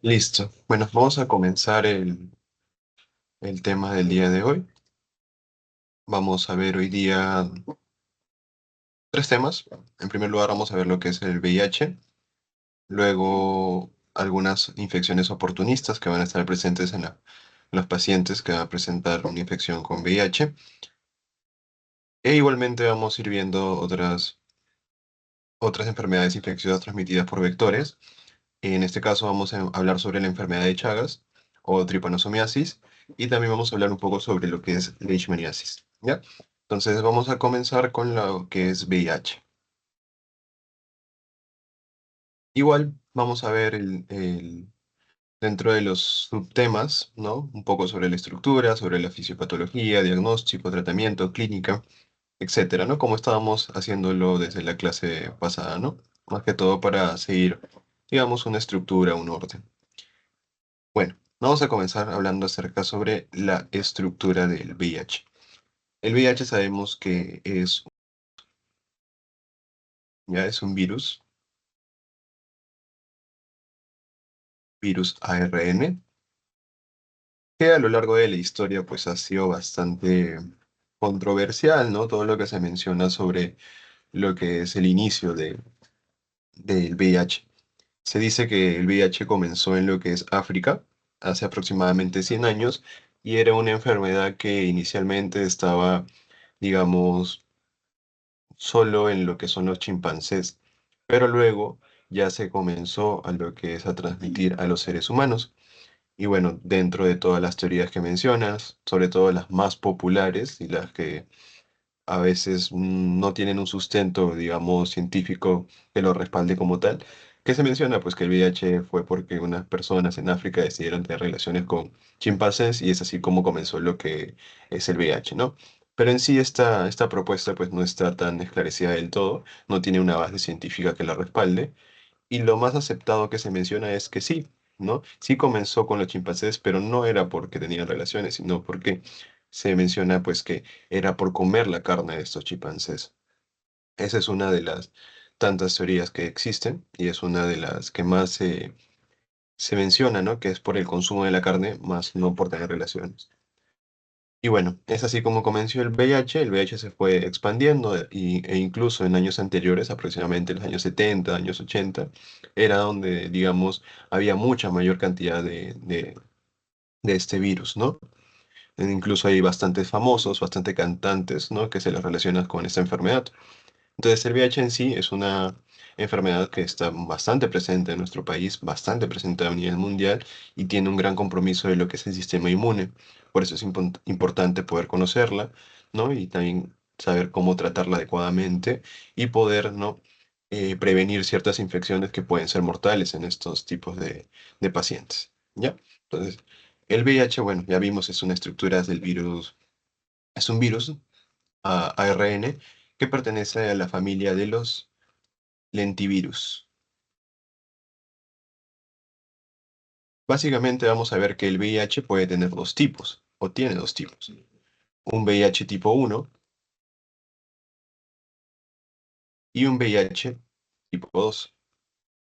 Listo. Bueno, vamos a comenzar el tema del día de hoy. Vamos a ver hoy día tres temas. En primer lugar, vamos a ver lo que es el VIH. Luego, algunas infecciones oportunistas que van a estar presentes en los pacientes que van a presentar una infección con VIH. E igualmente vamos a ir viendo otras enfermedades infecciosas transmitidas por vectores. En este caso vamos a hablar sobre la enfermedad de Chagas o tripanosomiasis y también vamos a hablar un poco sobre lo que es leishmaniasis, ¿ya? Entonces vamos a comenzar con lo que es VIH. Igual vamos a ver dentro de los subtemas, ¿no? Un poco sobre la estructura, sobre la fisiopatología, diagnóstico, tratamiento, clínica, etcétera, ¿no? Como estábamos haciéndolo desde la clase pasada, ¿no? Más que todo para seguir, digamos, una estructura, un orden. Bueno, vamos a comenzar hablando acerca sobre la estructura del VIH. El VIH sabemos que ya es un virus ARN, que a lo largo de la historia pues ha sido bastante controversial, ¿no? Todo lo que se menciona sobre lo que es el inicio del VIH. Se dice que el VIH comenzó en lo que es África hace aproximadamente 100 años y era una enfermedad que inicialmente estaba, digamos, solo en lo que son los chimpancés, pero luego ya se comenzó a lo que es a transmitir a los seres humanos. Y bueno, dentro de todas las teorías que mencionas, sobre todo las más populares y las que a veces no tienen un sustento, digamos, científico que lo respalde como tal. ¿Qué se menciona? Pues que el VIH fue porque unas personas en África decidieron tener relaciones con chimpancés y es así como comenzó lo que es el VIH, ¿no? Pero en sí esta propuesta pues no está tan esclarecida del todo, no tiene una base científica que la respalde y lo más aceptado que se menciona es que sí, ¿no? Sí comenzó con los chimpancés, pero no era porque tenían relaciones, sino porque se menciona pues que era por comer la carne de estos chimpancés. Esa es una de las tantas teorías que existen y es una de las que más se menciona, ¿no? Que es por el consumo de la carne, más no por tener relaciones. Y bueno, es así como comenzó el VIH. El VIH se fue expandiendo e incluso en años anteriores, aproximadamente los años 70, años 80, era donde, digamos, había mucha mayor cantidad de este virus, ¿no? Incluso hay bastantes famosos, bastantes cantantes, ¿no? Que se les relaciona con esta enfermedad. Entonces, el VIH en sí es una enfermedad que está bastante presente en nuestro país, bastante presente a nivel mundial y tiene un gran compromiso de lo que es el sistema inmune. Por eso es importante poder conocerla, ¿no? Y también saber cómo tratarla adecuadamente y poder, ¿no? Prevenir ciertas infecciones que pueden ser mortales en estos tipos de pacientes, ¿ya? Entonces, el VIH, bueno, ya vimos, es una estructura del virus, es un virus ARN que pertenece a la familia de los lentivirus. Básicamente vamos a ver que el VIH puede tener dos tipos, o tiene dos tipos. Un VIH tipo 1 y un VIH tipo 2.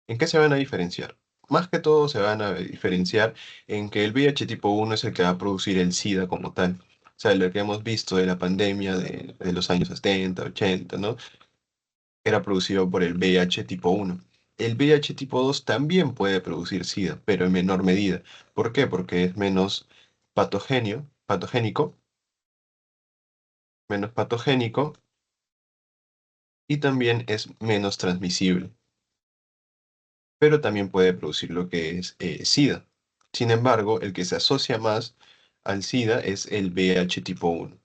¿En qué se van a diferenciar? Más que todo se van a diferenciar en que el VIH tipo 1 es el que va a producir el SIDA como tal. O sea, lo que hemos visto de la pandemia de los años 70, 80, ¿no? Era producido por el VIH tipo 1. El VIH tipo 2 también puede producir SIDA, pero en menor medida. ¿Por qué? Porque es patogénico, menos patogénico y también es menos transmisible, pero también puede producir lo que es SIDA. Sin embargo, el que se asocia más al SIDA es el VIH tipo 1.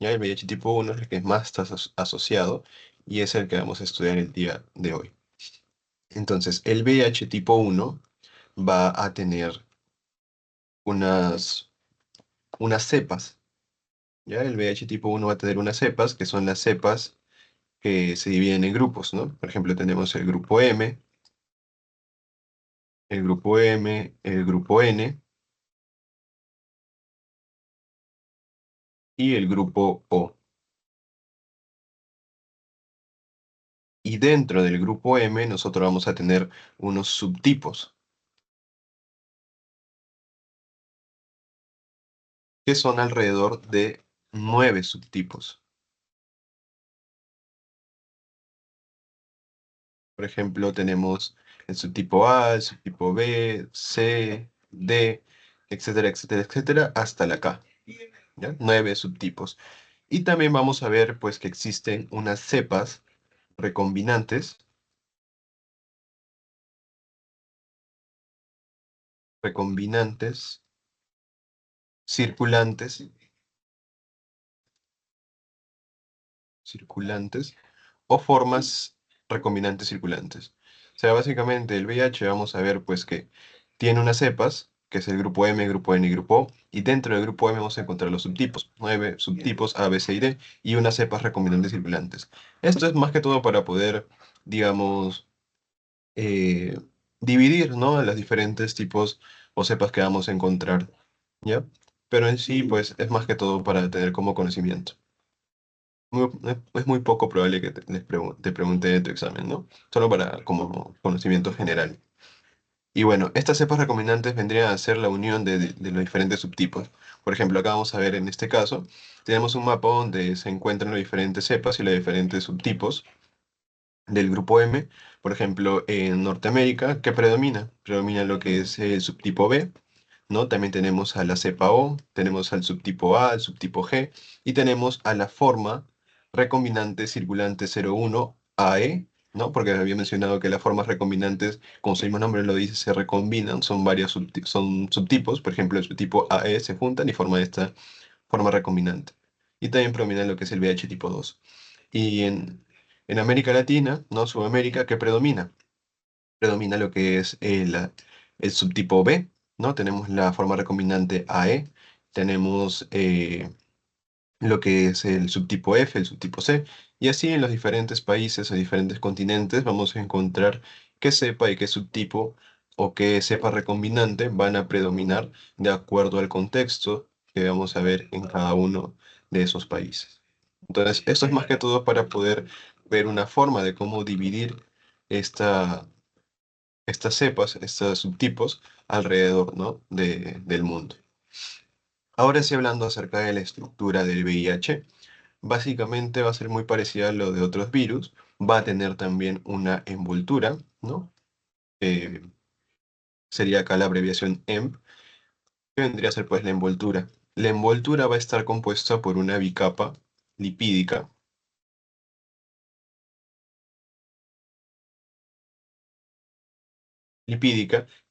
Ya el VIH tipo 1 es el que más está asociado y es el que vamos a estudiar el día de hoy. Entonces, el VIH tipo 1 va a tener unas, unas cepas, ¿ya? El VIH tipo 1 va a tener unas cepas, que son las cepas que se dividen en grupos, ¿no? Por ejemplo, tenemos el grupo M, el grupo M, el grupo N y el grupo O. Y dentro del grupo M nosotros vamos a tener unos subtipos, que son alrededor de 9 subtipos. Por ejemplo, tenemos el subtipo A, el subtipo B, C, D, etcétera, etcétera, etcétera, hasta la K. ¿Ya? 9 subtipos. Y también vamos a ver pues que existen unas cepas recombinantes, recombinantes, circulantes, circulantes, o formas recombinantes circulantes. O sea, básicamente el VIH vamos a ver pues que tiene unas cepas, que es el grupo M, grupo N y grupo O, y dentro del grupo M vamos a encontrar los subtipos, 9 subtipos A, B, C y D, y unas cepas recombinantes circulantes. Esto es más que todo para poder, digamos, eh, dividir, ¿no? Los diferentes tipos o cepas que vamos a encontrar, ¿ya? Pero en sí, pues, es más que todo para tener como conocimiento. Es muy poco probable que te pregunte en tu examen, ¿no? Solo para como conocimiento general. Y bueno, estas cepas recombinantes vendrían a ser la unión de los diferentes subtipos. Por ejemplo, acá vamos a ver en este caso, tenemos un mapa donde se encuentran las diferentes cepas y los diferentes subtipos del grupo M. Por ejemplo, en Norteamérica, ¿qué predomina? Predomina lo que es el subtipo B, ¿no? También tenemos a la cepa O, tenemos al subtipo A, al subtipo G, y tenemos a la forma recombinante circulante 01 AE, ¿no? Porque había mencionado que las formas recombinantes, como su mismo nombre lo dice, se recombinan, son varios son subtipos, por ejemplo, el subtipo AE se juntan y forman esta forma recombinante. Y también predomina lo que es el VIH tipo 2. Y en América Latina, ¿no? Sudamérica, ¿qué predomina? Predomina lo que es el subtipo B, ¿no? Tenemos la forma recombinante AE, tenemos lo que es el subtipo F, el subtipo C, y así en los diferentes países o diferentes continentes vamos a encontrar qué cepa y qué subtipo o qué cepa recombinante van a predominar de acuerdo al contexto que vamos a ver en cada uno de esos países. Entonces, esto es más que todo para poder ver una forma de cómo dividir esta, estas cepas, estos subtipos alrededor, ¿no? del mundo. Ahora sí, hablando acerca de la estructura del VIH, básicamente va a ser muy parecida a lo de otros virus. Va a tener también una envoltura, ¿no? Eh, Sería acá la abreviación EMP, que vendría a ser pues la envoltura. La envoltura va a estar compuesta por una bicapa lipídica,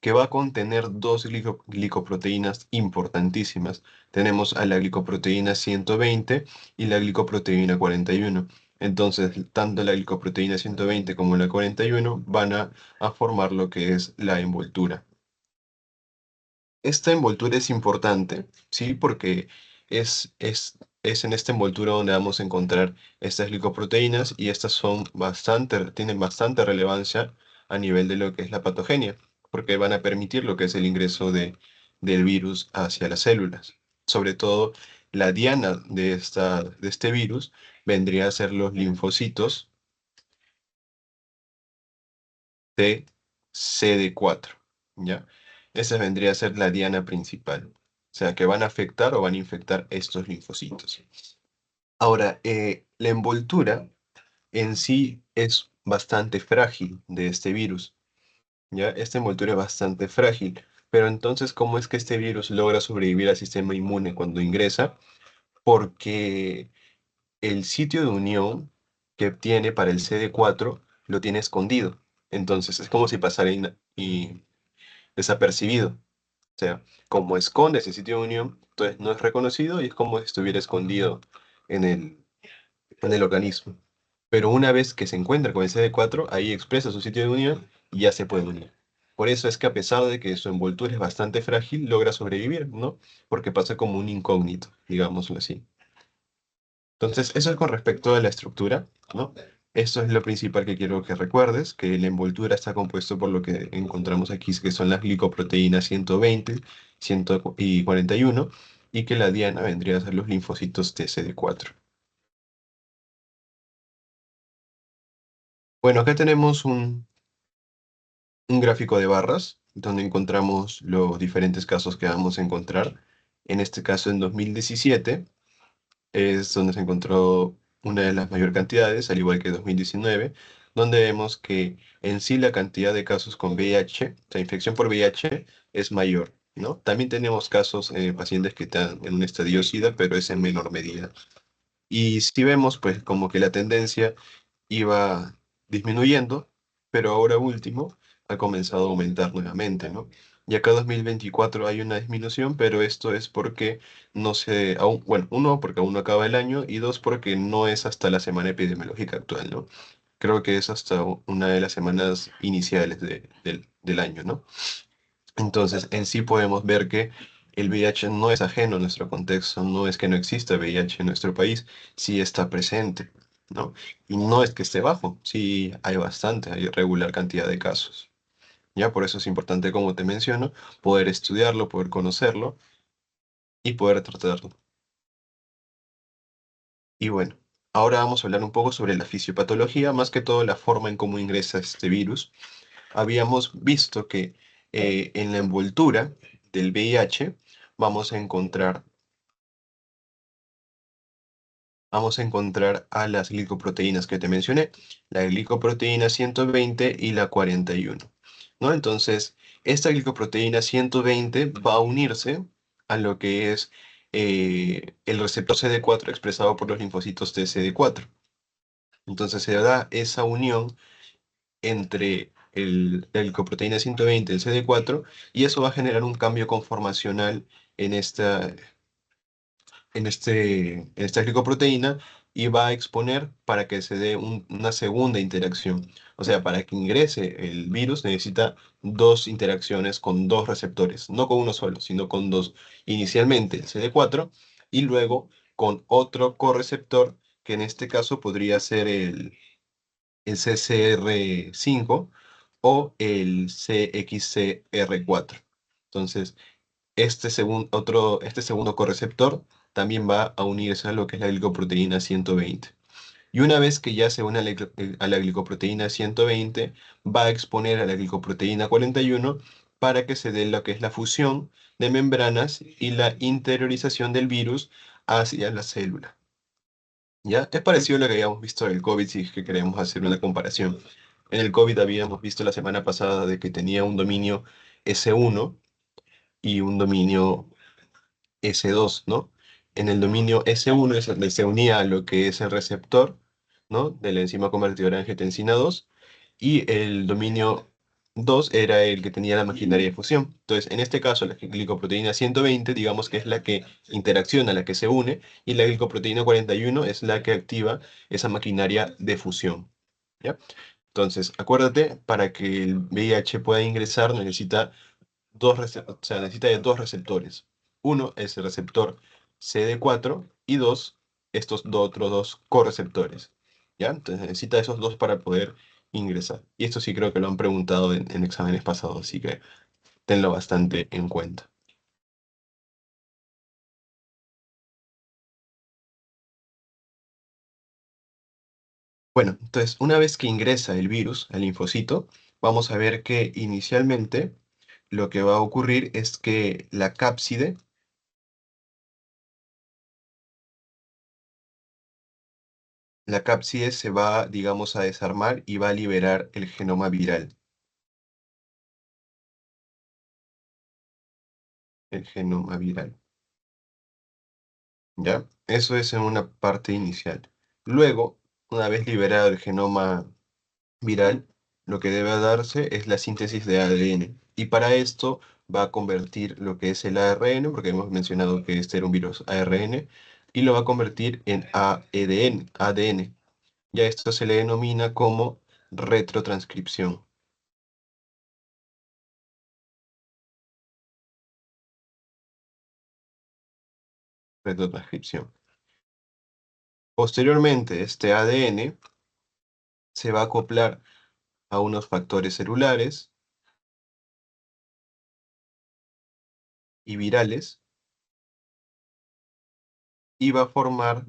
que va a contener dos glicoproteínas importantísimas. Tenemos a la glicoproteína 120 y la glicoproteína 41. Entonces, tanto la glicoproteína 120 como la 41 van a formar lo que es la envoltura. Esta envoltura es importante, ¿sí? Porque es en esta envoltura donde vamos a encontrar estas glicoproteínas y estas tienen bastante relevancia a nivel de lo que es la patogenia, porque van a permitir lo que es el ingreso del virus hacia las células. Sobre todo, la diana de este virus vendría a ser los linfocitos T CD4, ¿ya? Esa vendría a ser la diana principal. O sea, que van a afectar o van a infectar estos linfocitos. Ahora, la envoltura en sí es bastante frágil de este virus, ¿ya? Esta envoltura es bastante frágil. Pero entonces, ¿cómo es que este virus logra sobrevivir al sistema inmune cuando ingresa? Porque el sitio de unión que tiene para el CD4 lo tiene escondido. Entonces, es como si pasara desapercibido. O sea, como esconde ese sitio de unión, entonces no es reconocido y es como si estuviera escondido en el organismo. Pero una vez que se encuentra con el CD4, ahí expresa su sitio de unión y ya se puede unir. Por eso es que a pesar de que su envoltura es bastante frágil, logra sobrevivir, ¿no? Porque pasa como un incógnito, digámoslo así. Entonces, eso es con respecto a la estructura, ¿no? Esto es lo principal que quiero que recuerdes, que la envoltura está compuesto por lo que encontramos aquí, que son las glicoproteínas 120, 141, y que la diana vendría a ser los linfocitos TCD4. Bueno, acá tenemos un gráfico de barras donde encontramos los diferentes casos que vamos a encontrar. En este caso, en 2017, es donde se encontró una de las mayor cantidades, al igual que 2019, donde vemos que en sí la cantidad de casos con VIH, o sea, infección por VIH, es mayor, ¿no? También tenemos casos en pacientes que están en un estadio SIDA, pero es en menor medida. Y si vemos, pues, como que la tendencia iba disminuyendo, pero ahora último ha comenzado a aumentar nuevamente, ¿no? Y acá 2024 hay una disminución, pero esto es porque no se, aún, bueno, uno, porque aún no acaba el año, y dos, porque no es hasta la semana epidemiológica actual, ¿no? Creo que es hasta una de las semanas iniciales del año, ¿no? Entonces, en sí podemos ver que el VIH no es ajeno a nuestro contexto, no es que no exista VIH en nuestro país, sí está presente, ¿no? Y no es que esté bajo, sí hay bastante, hay regular cantidad de casos. Ya, por eso es importante, como te menciono, poder estudiarlo, poder conocerlo y poder tratarlo. Y bueno, ahora vamos a hablar un poco sobre la fisiopatología, más que todo la forma en cómo ingresa este virus. Habíamos visto que en la envoltura del VIH vamos a encontrar a las glicoproteínas que te mencioné, la glicoproteína 120 y la 41, ¿no? Entonces, esta glicoproteína 120 va a unirse a lo que es el receptor CD4 expresado por los linfocitos de CD4. Entonces se da esa unión entre la glicoproteína 120 y el CD4 y eso va a generar un cambio conformacional en en esta glicoproteína y va a exponer para que se dé una segunda interacción. O sea, para que ingrese el virus necesita dos interacciones con dos receptores, no con uno solo, sino con dos. Inicialmente el CD4 y luego con otro correceptor, que en este caso podría ser el CCR5 o el CXCR4. Entonces, este segundo correceptor también va a unirse a lo que es la glicoproteína 120. Y una vez que ya se une a a la glicoproteína 120, va a exponer a la glicoproteína 41 para que se dé lo que es la fusión de membranas y la interiorización del virus hacia la célula. ¿Ya? Es parecido a lo que habíamos visto del COVID si es que queremos hacer una comparación. En el COVID habíamos visto la semana pasada de que tenía un dominio S1 y un dominio S2, ¿no? En el dominio S1 es donde se unía a lo que es el receptor, ¿no? De la enzima convertidora de angiotensina 2, y el dominio 2 era el que tenía la maquinaria de fusión. Entonces, en este caso, la glicoproteína 120, digamos que es la que interacciona, la que se une, y la glicoproteína 41 es la que activa esa maquinaria de fusión, ¿ya? Entonces, acuérdate, para que el VIH pueda ingresar necesita o sea, necesita de dos receptores. Uno es el receptor CD4 y dos, otros dos correceptores. ¿Ya? Entonces necesita esos dos para poder ingresar. Y esto sí creo que lo han preguntado en exámenes pasados, así que tenlo bastante en cuenta. Bueno, entonces una vez que ingresa el virus al linfocito, vamos a ver que inicialmente lo que va a ocurrir es que la cápside se va, digamos, a desarmar y va a liberar el genoma viral. El genoma viral, ¿ya? Eso es en una parte inicial. Luego, una vez liberado el genoma viral, lo que debe darse es la síntesis de ADN. Y para esto va a convertir lo que es el ARN, porque hemos mencionado que este era un virus ARN, y lo va a convertir en ADN. Ya esto se le denomina como retrotranscripción. Retrotranscripción. Posteriormente, este ADN se va a acoplar a unos factores celulares y virales y va a formar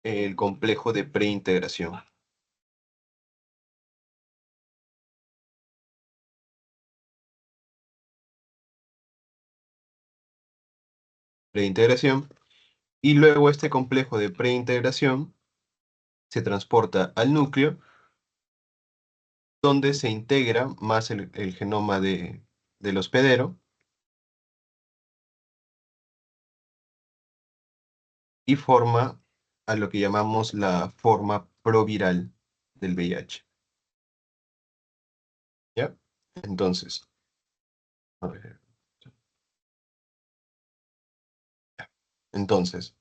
el complejo de preintegración. Preintegración. Y luego este complejo de preintegración se transporta al núcleo, donde se integra más el genoma del hospedero y forma a lo que llamamos la forma proviral del VIH. ¿Ya? Entonces, a ver, entonces,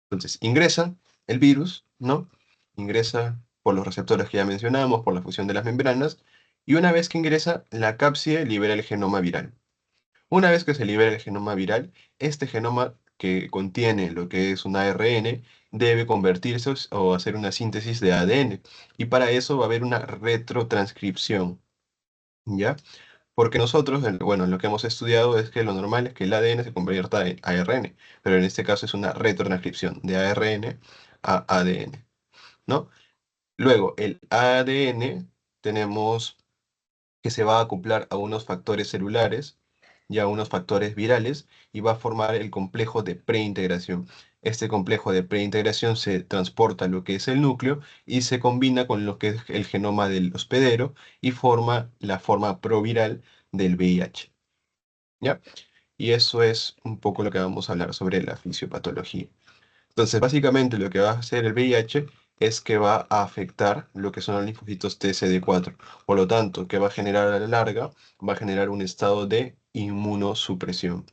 entonces ingresa el virus, ¿no? Ingresa por los receptores que ya mencionamos, por la fusión de las membranas, y una vez que ingresa, la cápside libera el genoma viral. Una vez que se libera el genoma viral, este genoma que contiene lo que es un ARN debe convertirse o hacer una síntesis de ADN. Y para eso va a haber una retrotranscripción, ¿ya? Porque nosotros, bueno, lo que hemos estudiado es que lo normal es que el ADN se convierta en ARN, pero en este caso es una retrotranscripción de ARN a ADN, ¿no? Luego, el ADN tenemos que se va a acoplar a unos factores celulares y a unos factores virales y va a formar el complejo de preintegración. Este complejo de preintegración se transporta a lo que es el núcleo y se combina con lo que es el genoma del hospedero y forma la forma proviral del VIH. ¿Ya? Y eso es un poco lo que vamos a hablar sobre la fisiopatología. Entonces, básicamente lo que va a hacer el VIH es que va a afectar lo que son los linfocitos TCD4. Por lo tanto, que va a generar a la larga, va a generar un estado de inmunosupresión.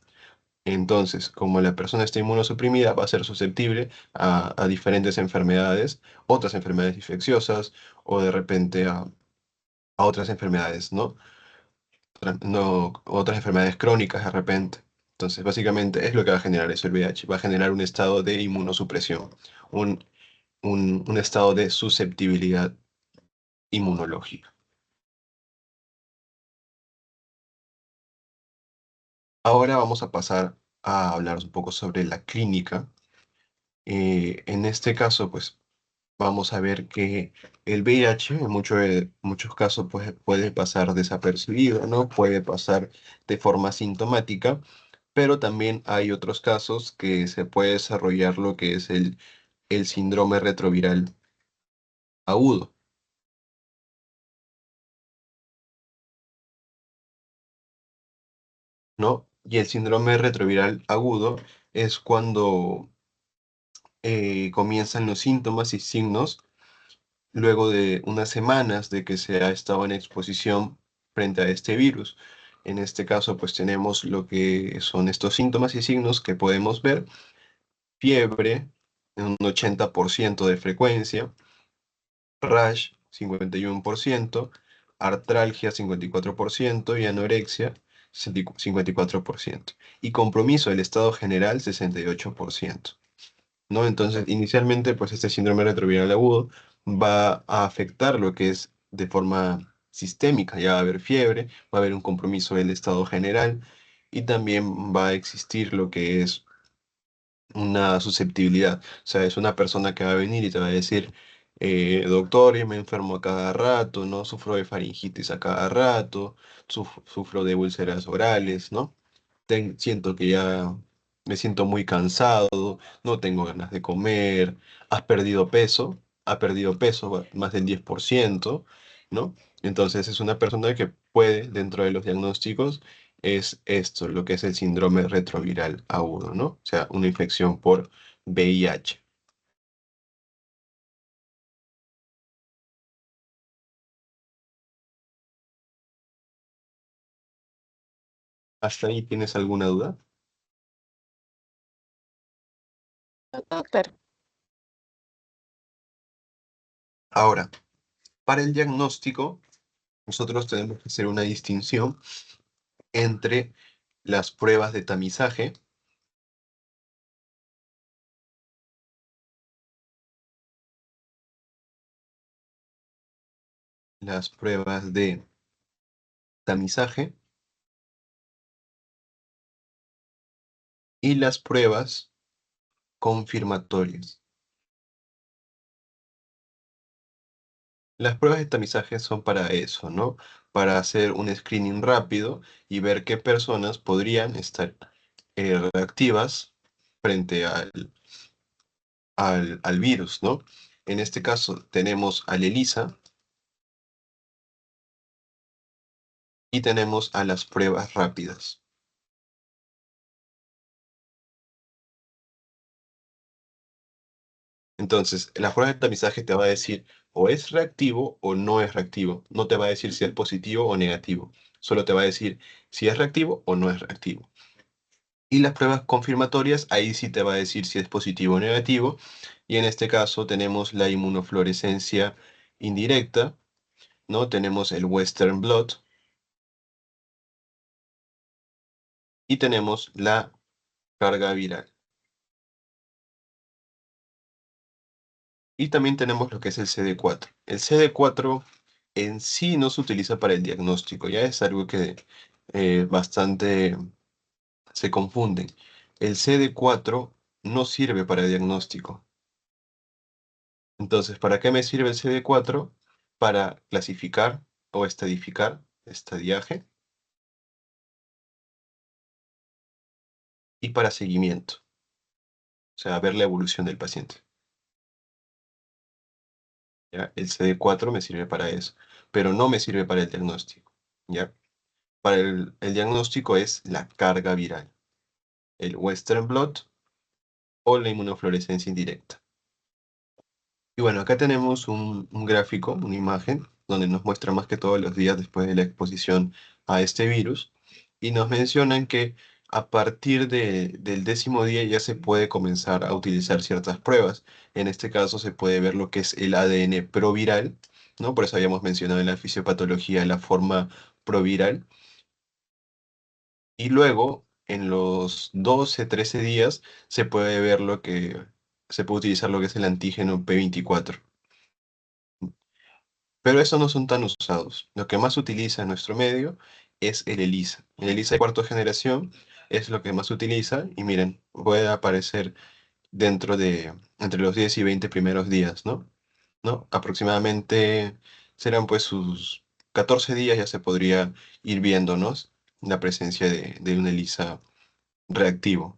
Entonces, como la persona está inmunosuprimida, va a ser susceptible a diferentes enfermedades, otras enfermedades infecciosas o de repente a otras enfermedades, ¿no? No, otras enfermedades crónicas de repente. Entonces, básicamente es lo que va a generar eso el VIH. Va a generar un estado de inmunosupresión, un, un estado de susceptibilidad inmunológica. Ahora vamos a pasar a hablar un poco sobre la clínica. En este caso, pues vamos a ver que el VIH en muchos casos pues, puede pasar desapercibido, ¿no? Puede pasar de forma sintomática, pero también hay otros casos que se puede desarrollar lo que es el síndrome retroviral agudo, ¿no? Y el síndrome retroviral agudo es cuando comienzan los síntomas y signos luego de unas semanas de que se ha estado en exposición frente a este virus. En este caso, pues tenemos lo que son estos síntomas y signos que podemos ver: fiebre en un 80% de frecuencia, rash 51%, artralgia 54% y anorexia 54%. Y compromiso del estado general 68%. ¿No? Entonces, inicialmente, pues este síndrome retroviral agudo va a afectar lo que es de forma sistémica. Ya va a haber fiebre, va a haber un compromiso del estado general y también va a existir lo que es una susceptibilidad. O sea, es una persona que va a venir y te va a decir, doctor, yo me enfermo a cada rato, ¿no? Sufro de faringitis a cada rato, sufro de úlceras orales, ¿no? Siento que ya me siento muy cansado, no tengo ganas de comer, has perdido peso, ha perdido peso más del 10%, ¿no? Entonces es una persona que puede, dentro de los diagnósticos, es esto, lo que es el síndrome retroviral agudo, ¿no? O sea, una infección por VIH. ¿Hasta ahí tienes alguna duda? Ah, claro. Ahora, para el diagnóstico, nosotros tenemos que hacer una distinción entre las pruebas de tamizaje las pruebas de tamizaje y las pruebas confirmatorias. Las pruebas de tamizaje son para eso, ¿no? Para hacer un screening rápido y ver qué personas podrían estar reactivas frente al virus, ¿no? En este caso tenemos al ELISA y tenemos a las pruebas rápidas. Entonces, la prueba de tamizaje te va a decir o es reactivo o no es reactivo. No te va a decir si es positivo o negativo. Solo te va a decir si es reactivo o no es reactivo. Y las pruebas confirmatorias, ahí sí te va a decir si es positivo o negativo. Y en este caso tenemos la inmunofluorescencia indirecta, ¿no? Tenemos el Western blot y tenemos la carga viral. Y también tenemos lo que es el CD4. El CD4 en sí no se utiliza para el diagnóstico, ya es algo que bastante se confunden. El CD4 no sirve para el diagnóstico. Entonces, ¿para qué me sirve el CD4? Para clasificar o estadificar, estadiaje, y para seguimiento, o sea, ver la evolución del paciente. ¿Ya? El CD4 me sirve para eso, pero no me sirve para el diagnóstico. ¿Ya? Para el diagnóstico es la carga viral, el Western blot o la inmunofluorescencia indirecta. Y bueno, acá tenemos un gráfico, una imagen, donde nos muestra más que todos los días después de la exposición a este virus. Y nos mencionan que a partir del 10.º día ya se puede comenzar a utilizar ciertas pruebas. En este caso se puede ver lo que es el ADN proviral, ¿no? Por eso habíamos mencionado en la fisiopatología la forma proviral. Y luego, en los 12, 13 días, se puede ver se puede utilizar lo que es el antígeno P24. Pero esos no son tan usados. Lo que más se utiliza en nuestro medio es el ELISA. El ELISA de cuarta generación es lo que más se utiliza y miren, puede aparecer entre los 10 y 20 primeros días, ¿no? ¿No? Aproximadamente serán pues sus 14 días ya se podría ir viéndonos la presencia de un ELISA reactivo.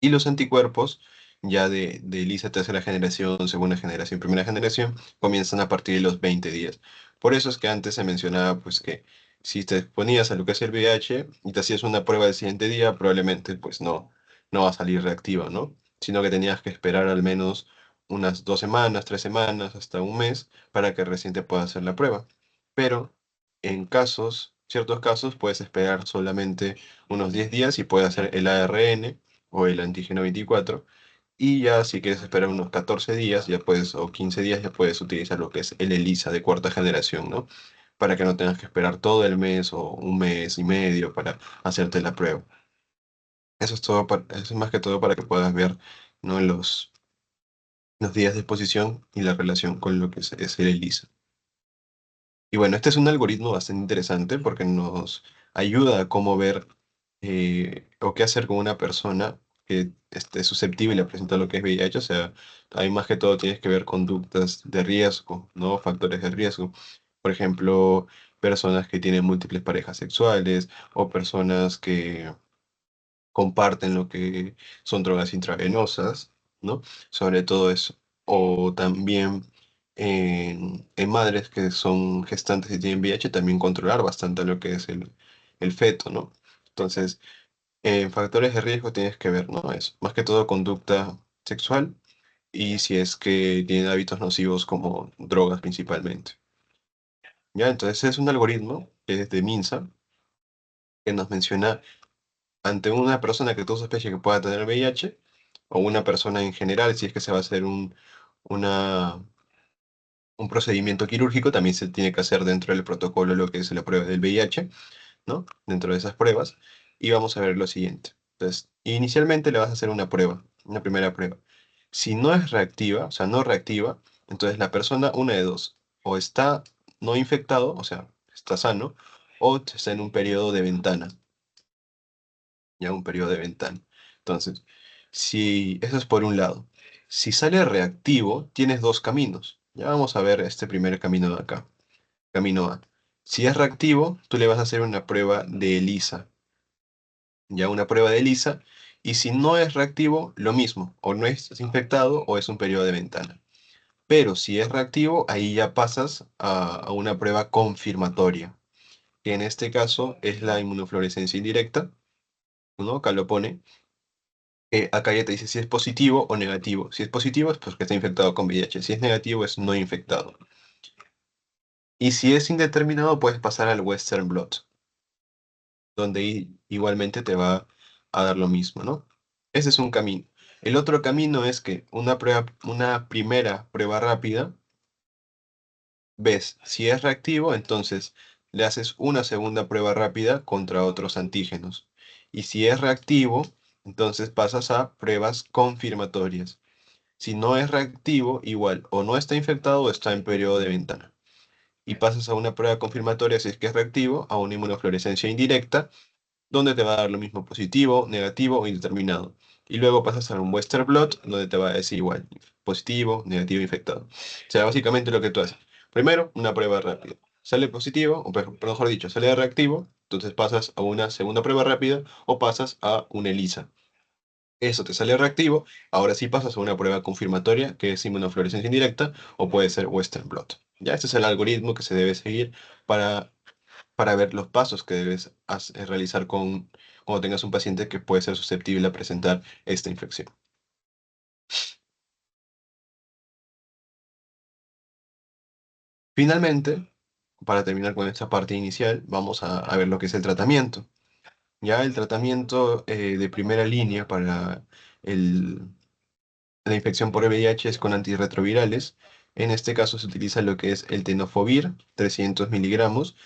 Y los anticuerpos, ya de ELISA tercera generación, segunda generación, primera generación, comienzan a partir de los 20 días. Por eso es que antes se mencionaba pues que si te exponías a lo que es el VIH y te hacías una prueba el siguiente día, probablemente pues no va a salir reactiva, ¿no? Sino que tenías que esperar al menos unas 2 semanas, 3 semanas, hasta un mes para que recién te pueda hacer la prueba. Pero en ciertos casos, puedes esperar solamente unos 10 días y puedes hacer el ARN o el antígeno 24. Y ya si quieres esperar unos 14 días, ya puedes, o 15 días, ya puedes utilizar lo que es el ELISA de cuarta generación, ¿no? Para que no tengas que esperar todo el mes o un mes y medio para hacerte la prueba. Eso es todo, eso es más que todo para que puedas ver, ¿no? Los días de exposición y la relación con lo que es el ELISA. Y bueno, este es un algoritmo bastante interesante porque nos ayuda a cómo ver o qué hacer con una persona que esté susceptible a presentar lo que es VIH. O sea, hay más que todo tienes que ver conductas de riesgo, ¿no? Factores de riesgo. Por ejemplo, personas que tienen múltiples parejas sexuales o personas que comparten lo que son drogas intravenosas, ¿no? Sobre todo eso. O también en madres que son gestantes y tienen VIH, también controlar bastante lo que es el feto, ¿no? Entonces, en factores de riesgo tienes que ver, ¿no? Eso. Más que todo conducta sexual y si es que tienen hábitos nocivos como drogas principalmente. ¿Ya? Entonces es un algoritmo que es de MINSA que nos menciona ante una persona que tú sospeches que pueda tener VIH, o una persona en general, si es que se va a hacer una, un procedimiento quirúrgico, también se tiene que hacer dentro del protocolo lo que es la prueba del VIH, ¿no? Dentro de esas pruebas, y vamos a ver lo siguiente. Entonces, inicialmente le vas a hacer una prueba, una primera prueba. Si no es reactiva, o sea, no reactiva, entonces la persona, una de dos, o está no infectado, o sea, está sano, o está en un periodo de ventana, ya un periodo de ventana. Entonces, si eso es por un lado. Si sale reactivo, tienes dos caminos. Ya vamos a ver este primer camino de acá. Camino A. Si es reactivo, tú le vas a hacer una prueba de ELISA. Ya una prueba de ELISA. Y si no es reactivo, lo mismo. O no es infectado o es un periodo de ventana. Pero si es reactivo, ahí ya pasas a una prueba confirmatoria, que en este caso es la inmunofluorescencia indirecta, ¿no? Acá lo pone. Acá ya te dice si es positivo o negativo. Si es positivo es porque está infectado con VIH. Si es negativo es no infectado. Y si es indeterminado, puedes pasar al Western blot, donde igualmente te va a dar lo mismo, ¿no? Ese es un camino. El otro camino es que una primera prueba rápida, ves si es reactivo, entonces le haces una segunda prueba rápida contra otros antígenos. Y si es reactivo, entonces pasas a pruebas confirmatorias. Si no es reactivo, igual, o no está infectado o está en periodo de ventana. Y pasas a una prueba confirmatoria si es que es reactivo, a una inmunofluorescencia indirecta, donde te va a dar lo mismo positivo, negativo o indeterminado. Y luego pasas a un Western blot, donde te va a decir igual, positivo, negativo, infectado. O sea, básicamente lo que tú haces. Primero, una prueba rápida. Sale positivo, o mejor dicho, sale reactivo, entonces pasas a una segunda prueba rápida o pasas a un ELISA. Eso te sale reactivo, ahora sí pasas a una prueba confirmatoria, que es inmunofluorescencia indirecta, o puede ser Western blot. Ya, este es el algoritmo que se debe seguir para ver los pasos que debes realizar cuando tengas un paciente que puede ser susceptible a presentar esta infección. Finalmente, para terminar con esta parte inicial, vamos a ver lo que es el tratamiento. Ya el tratamiento de primera línea para el- la infección por VIH es con antirretrovirales. En este caso se utiliza lo que es el tenofovir, 300 miligramos,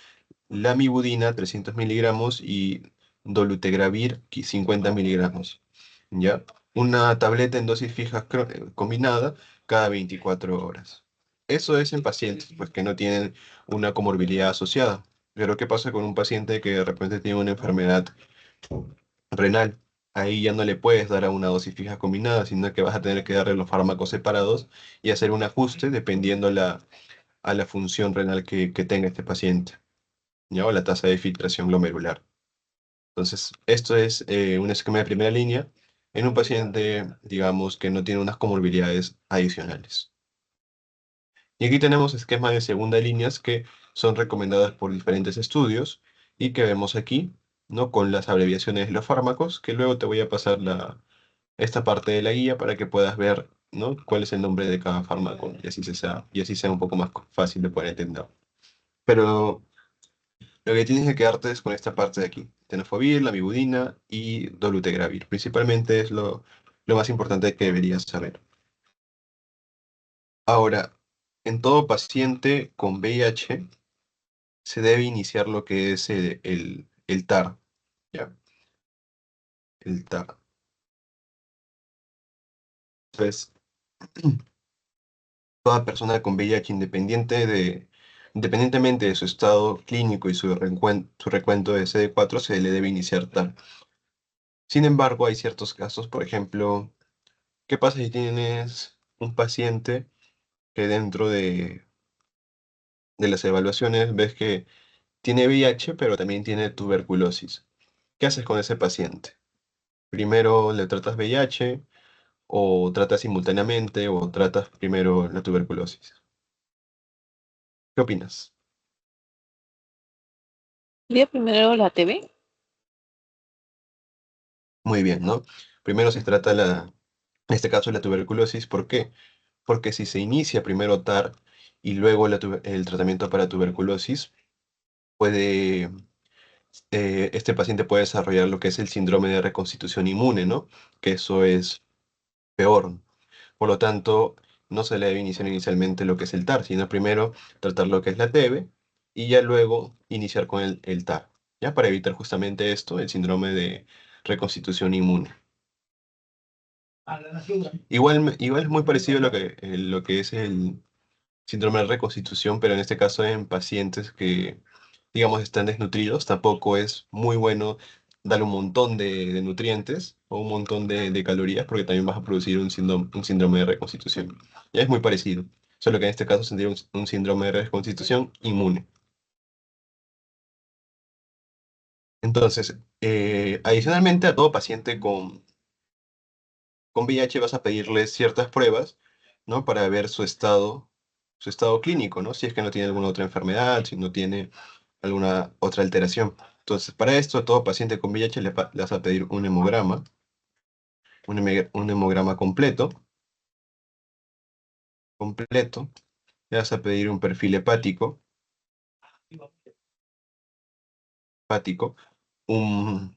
lamivudina 300 miligramos y dolutegravir 50 miligramos. ¿Ya? Una tableta en dosis fija combinada cada 24 horas. Eso es en pacientes pues, que no tienen una comorbilidad asociada. Pero ¿qué pasa con un paciente que de repente tiene una enfermedad renal? Ahí ya no le puedes dar a una dosis fija combinada, sino que vas a tener que darle los fármacos separados y hacer un ajuste dependiendo a la función renal que tenga este paciente, ¿ya? O la tasa de filtración glomerular. Entonces, esto es un esquema de primera línea en un paciente, digamos, que no tiene unas comorbilidades adicionales. Y aquí tenemos esquemas de segunda líneas que son recomendadas por diferentes estudios y que vemos aquí, ¿no? Con las abreviaciones de los fármacos, que luego te voy a pasar esta parte de la guía para que puedas ver, ¿no? Cuál es el nombre de cada fármaco y así sea un poco más fácil de poder entender. Pero lo que tienes que quedarte es con esta parte de aquí. Tenofovir, lamivudina y dolutegravir. Principalmente es lo más importante que deberías saber. Ahora, en todo paciente con VIH se debe iniciar lo que es el TAR. ¿Ya? El TAR. Entonces, toda persona con VIH, independientemente de su estado clínico y su recuento de CD4, se le debe iniciar TAR. Sin embargo, hay ciertos casos, por ejemplo, ¿qué pasa si tienes un paciente que dentro de las evaluaciones ves que tiene VIH, pero también tiene tuberculosis? ¿Qué haces con ese paciente? ¿Primero le tratas VIH o tratas simultáneamente o tratas primero la tuberculosis? ¿Qué opinas? ¿Sería primero la TV? Muy bien, ¿no? Primero se trata en este caso la tuberculosis. ¿Por qué? Porque si se inicia primero TAR y luego el tratamiento para tuberculosis, puede este paciente puede desarrollar lo que es el síndrome de reconstitución inmune, ¿no? Que eso es peor. Por lo tanto, no se le debe iniciar inicialmente lo que es el TAR, sino primero tratar lo que es la TB y ya luego iniciar con el TAR, ¿ya? Para evitar justamente esto, el síndrome de reconstitución inmune. Igual es muy parecido a lo que es síndrome de reconstitución, pero en este caso en pacientes que, digamos, están desnutridos, tampoco es muy bueno darle un montón de nutrientes o un montón de calorías, porque también vas a producir un síndrome de reconstitución. Ya es muy parecido, solo que en este caso tendría un síndrome de reconstitución inmune. Entonces, adicionalmente a todo paciente con VIH vas a pedirle ciertas pruebas, ¿no? Para ver su estado clínico, ¿no? Si es que no tiene alguna otra enfermedad, si no tiene alguna otra alteración. Entonces, para esto, a todo paciente con VIH le vas a pedir un hemograma, un hemograma completo, le vas a pedir un perfil hepático, un,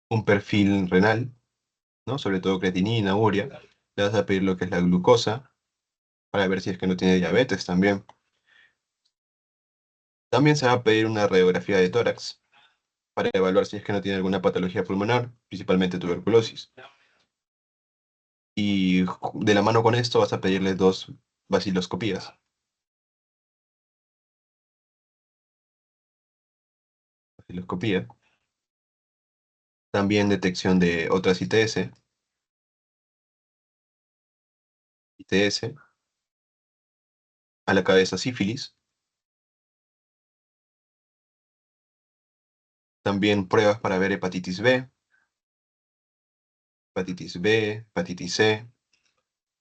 un perfil renal, ¿no? Sobre todo creatinina, urea. Le vas a pedir lo que es la glucosa, para ver si es que no tiene diabetes también. También se va a pedir una radiografía de tórax para evaluar si es que no tiene alguna patología pulmonar, principalmente tuberculosis. Y de la mano con esto vas a pedirle dos vaciloscopías. Vaciloscopía. También detección de otras ITS, a la cabeza sífilis. También pruebas para ver hepatitis C.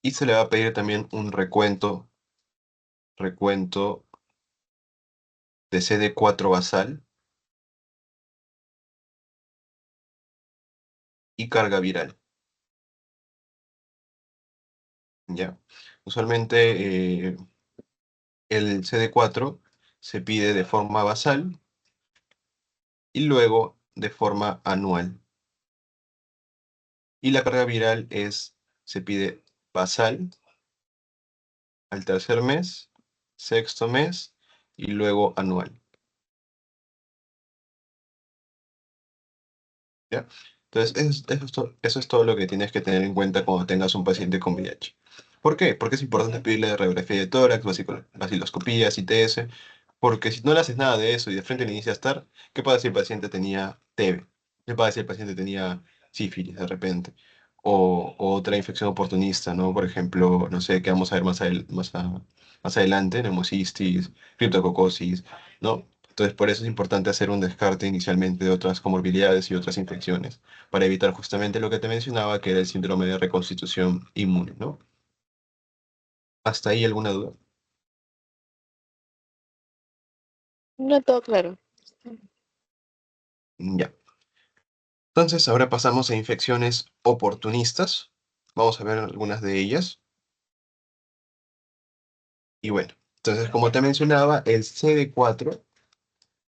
Y se le va a pedir también un recuento de CD4 basal y carga viral. ¿Ya? Usualmente el CD4 se pide de forma basal y luego de forma anual. Y la carga viral se pide basal al tercer mes, sexto mes y luego anual. ¿Ya? Entonces, eso es todo lo que tienes que tener en cuenta cuando tengas un paciente con VIH. ¿Por qué? Porque es importante pedirle radiografía de tórax, vaciloscopías, ITS, porque si no le haces nada de eso y de frente le inicias TAR, ¿qué pasa si el paciente tenía TB? ¿Qué pasa si el paciente tenía sífilis de repente? O otra infección oportunista, ¿no? Por ejemplo, no sé, que vamos a ver más adelante, neumocistis, criptococosis, ¿no? Entonces, por eso es importante hacer un descarte inicialmente de otras comorbilidades y otras infecciones, para evitar justamente lo que te mencionaba, que era el síndrome de reconstitución inmune, ¿no? ¿Hasta ahí alguna duda? No todo claro. Ya. Entonces, ahora pasamos a infecciones oportunistas. Vamos a ver algunas de ellas. Y bueno, entonces, como te mencionaba, el CD4,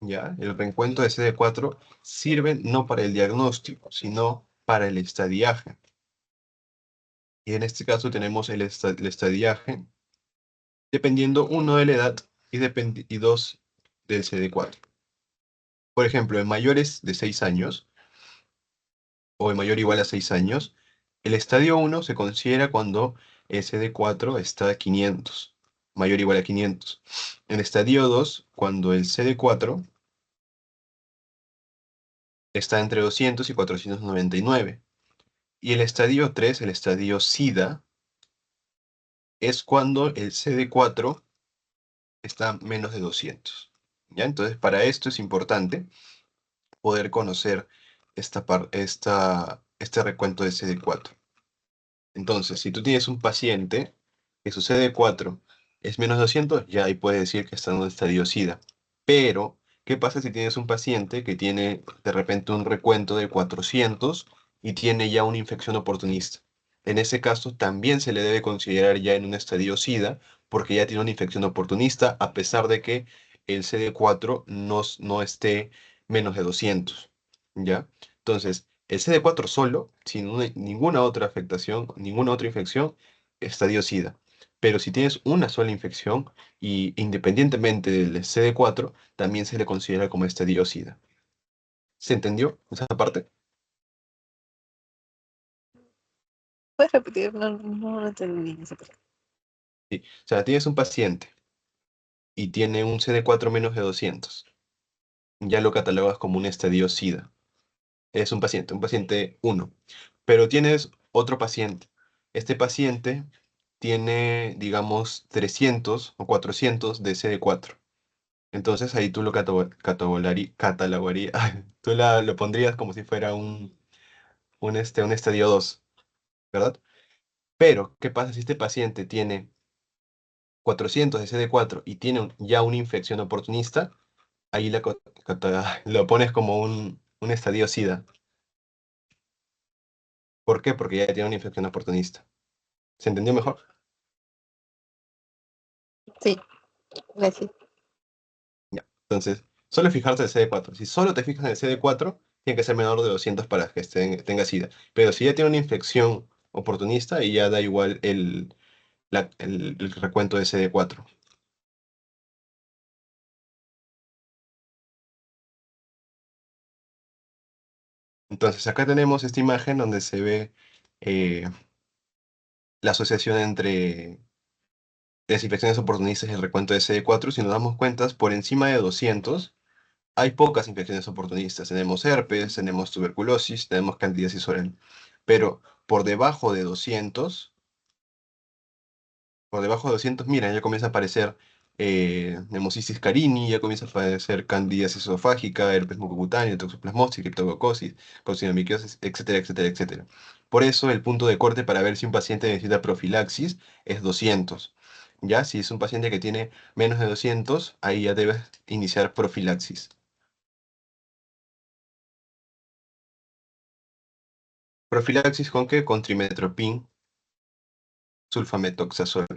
ya, el reencuentro de CD4 sirve no para el diagnóstico, sino para el estadiaje. Y en este caso tenemos el estadiaje, dependiendo uno de la edad y dos del CD4. Por ejemplo, en mayores de 6 años, o en mayor o igual a 6 años, el estadio 1 se considera cuando el CD4 está a 500, mayor o igual a 500. El estadio 2, cuando el CD4 está entre 200 y 499. Y el estadio 3, el estadio SIDA, es cuando el CD4 está menos de 200. ¿Ya? Entonces, para esto es importante poder conocer este recuento de CD4. Entonces, si tú tienes un paciente que su CD4 es menos de 200, ya ahí puedes decir que está en un estadio SIDA. Pero, ¿qué pasa si tienes un paciente que tiene de repente un recuento de 400 y tiene ya una infección oportunista? En ese caso, también se le debe considerar ya en un estadio SIDA, porque ya tiene una infección oportunista, a pesar de que el CD4 no esté menos de 200. ¿Ya? Entonces, el CD4 solo, sin ninguna otra afectación, ninguna otra infección, estadio SIDA. Pero si tienes una sola infección, y independientemente del CD4, también se le considera como estadio SIDA. ¿Se entendió esa parte? ¿Puedes repetir? No, no lo entendí bien esa parte. Sí. O sea, tienes un paciente y tiene un CD4 menos de 200. Ya lo catalogas como un estadio SIDA. Es un paciente uno. Pero tienes otro paciente. Este paciente tiene, digamos, 300 o 400 de CD4. Entonces ahí tú lo catalogarías, tú lo pondrías como si fuera un estadio 2, ¿verdad? Pero, ¿qué pasa si este paciente tiene 400 de CD4 y tiene ya una infección oportunista? Ahí lo pones como un estadio SIDA. ¿Por qué? Porque ya tiene una infección oportunista. ¿Se entendió mejor? Sí, gracias. Ya. Entonces, solo fijarte en el CD4. Si solo te fijas en el CD4, tiene que ser menor de 200 para que tenga SIDA. Pero si ya tiene una infección oportunista, ahí ya da igual el recuento de CD4. Entonces, acá tenemos esta imagen donde se ve eh, la asociación entre las infecciones oportunistas y el recuento de CD4. Si nos damos cuenta, por encima de 200 hay pocas infecciones oportunistas. Tenemos herpes, tenemos tuberculosis, tenemos candidiasis oral. Pero por debajo de 200, mira, ya comienza a aparecer Pneumocystis carini, ya comienza a aparecer candidiasis esofágica, herpes mucocutáneo, toxoplasmosis, criptococosis, coccidiomicosis, etcétera, etcétera, etcétera. Por eso el punto de corte para ver si un paciente necesita profilaxis es 200. Ya, si es un paciente que tiene menos de 200, ahí ya debes iniciar profilaxis. ¿Profilaxis con qué? Con trimethoprim, sulfamethoxazol.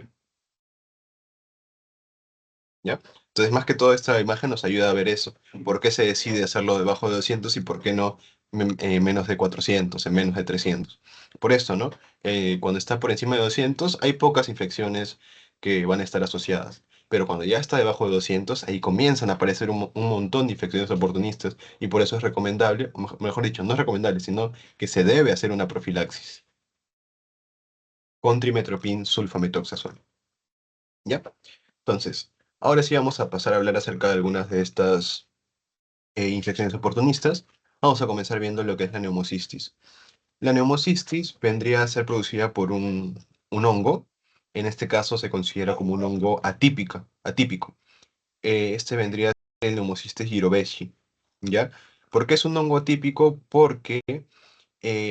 ¿Ya? Entonces, más que todo, esta imagen nos ayuda a ver eso. ¿Por qué se decide hacerlo debajo de 200 y por qué no menos de 400, en menos de 300? Por esto, ¿no? Cuando está por encima de 200, hay pocas infecciones que van a estar asociadas. Pero cuando ya está debajo de 200, ahí comienzan a aparecer un montón de infecciones oportunistas y por eso es recomendable, o mejor dicho, no es recomendable, sino que se debe hacer una profilaxis con trimethoprim sulfamethoxazol. ¿Ya? Entonces, ahora sí vamos a pasar a hablar acerca de algunas de estas infecciones oportunistas. Vamos a comenzar viendo lo que es la neumocistis. La neumocistis vendría a ser producida por un hongo. En este caso se considera como un hongo atípico. Este vendría a ser el Pneumocystis jirovecii, ¿ya? ¿Por qué es un hongo atípico? Porque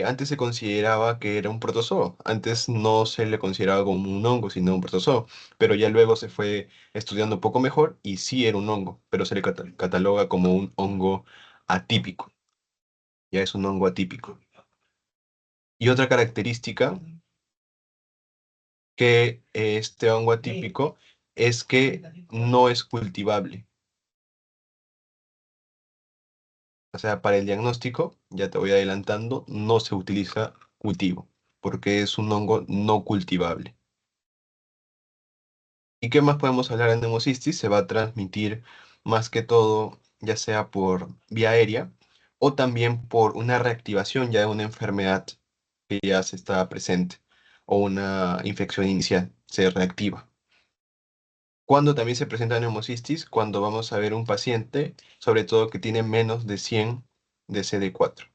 antes se consideraba que era un protozoo. Antes no se le consideraba como un hongo, sino un protozoo. Pero ya luego se fue estudiando un poco mejor y sí era un hongo, pero se le cataloga como un hongo atípico. Ya es un hongo atípico. Y otra característica que este hongo atípico es que no es cultivable. O sea, para el diagnóstico, ya te voy adelantando, no se utiliza cultivo, porque es un hongo no cultivable. ¿Y qué más podemos hablar de neumocistis? Se va a transmitir más que todo, ya sea por vía aérea o también por una reactivación ya de una enfermedad que ya se está presente o una infección inicial se reactiva. Cuando también se presenta neumocistis, cuando vamos a ver un paciente, sobre todo que tiene menos de 100 de CD4.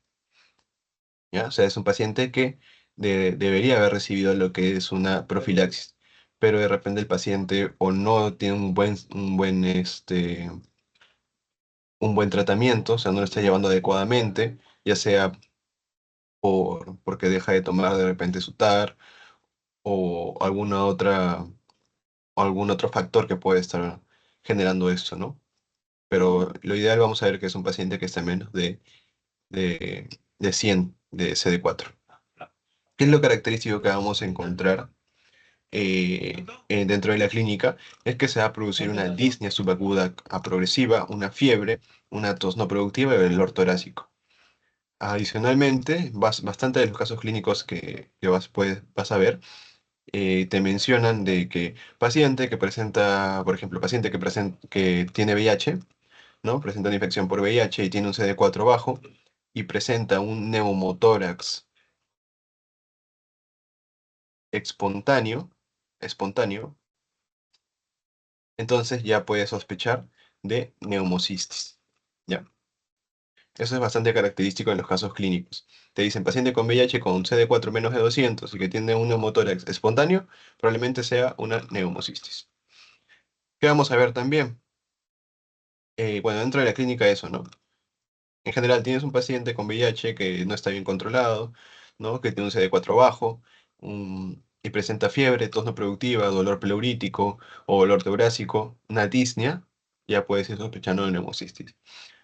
¿Ya? O sea, es un paciente que debería haber recibido lo que es una profilaxis, pero de repente el paciente o no tiene un buen tratamiento, o sea, no lo está llevando adecuadamente, ya sea porque deja de tomar de repente su TAR o algún otro factor que puede estar generando esto, ¿no? Pero lo ideal vamos a ver que es un paciente que está en menos de, de 100 de CD4. ¿Qué es lo característico que vamos a encontrar dentro de la clínica? Es que se va a producir una disnea subaguda a progresiva, una fiebre, una tos no productiva y el dolor torácico. Adicionalmente, bastante de los casos clínicos que vas a ver, te mencionan de que paciente que presenta, por ejemplo, paciente que tiene VIH, ¿no? Presenta una infección por VIH y tiene un CD4 bajo y presenta un neumotórax espontáneo, espontáneo. entonces ya puedes sospechar de neumocistis. ¿Ya? Eso es bastante característico en los casos clínicos. Te dicen paciente con VIH con CD4 menos de 200 y que tiene un neumotórax espontáneo, probablemente sea una neumocistis. ¿Qué vamos a ver también? Bueno, dentro de la clínica eso, ¿no? En general, tienes un paciente con VIH que no está bien controlado, ¿no? Que tiene un CD4 bajo y presenta fiebre, tos no productiva, dolor pleurítico o dolor torácico, una disnea, ya puedes ir sospechando de neumocistis.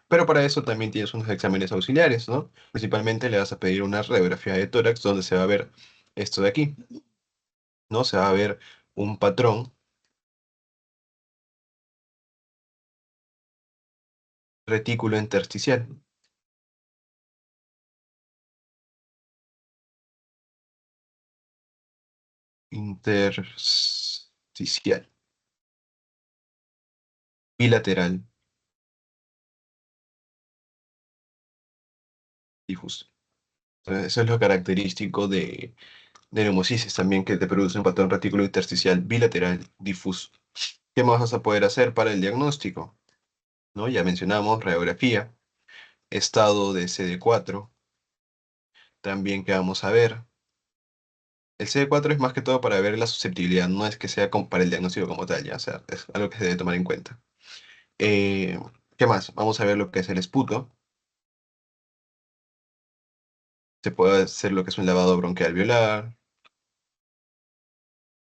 Pero para eso también tienes unos exámenes auxiliares, ¿no? Principalmente le vas a pedir una radiografía de tórax donde se va a ver esto de aquí, ¿no? Se va a ver un patrón retículo intersticial. Intersticial. Bilateral. Difuso. Entonces, eso es lo característico de neumosis también, que te produce un patrón retículo intersticial bilateral difuso. ¿Qué más vas a poder hacer para el diagnóstico? ¿No? Ya mencionamos radiografía, estado de CD4, también que vamos a ver. El CD4 es más que todo para ver la susceptibilidad, no es que sea para el diagnóstico como tal, ya, o sea, es algo que se debe tomar en cuenta. Eh, ¿Qué más? Vamos a ver lo que es el esputo. Se puede hacer lo que es un lavado bronquial alveolar,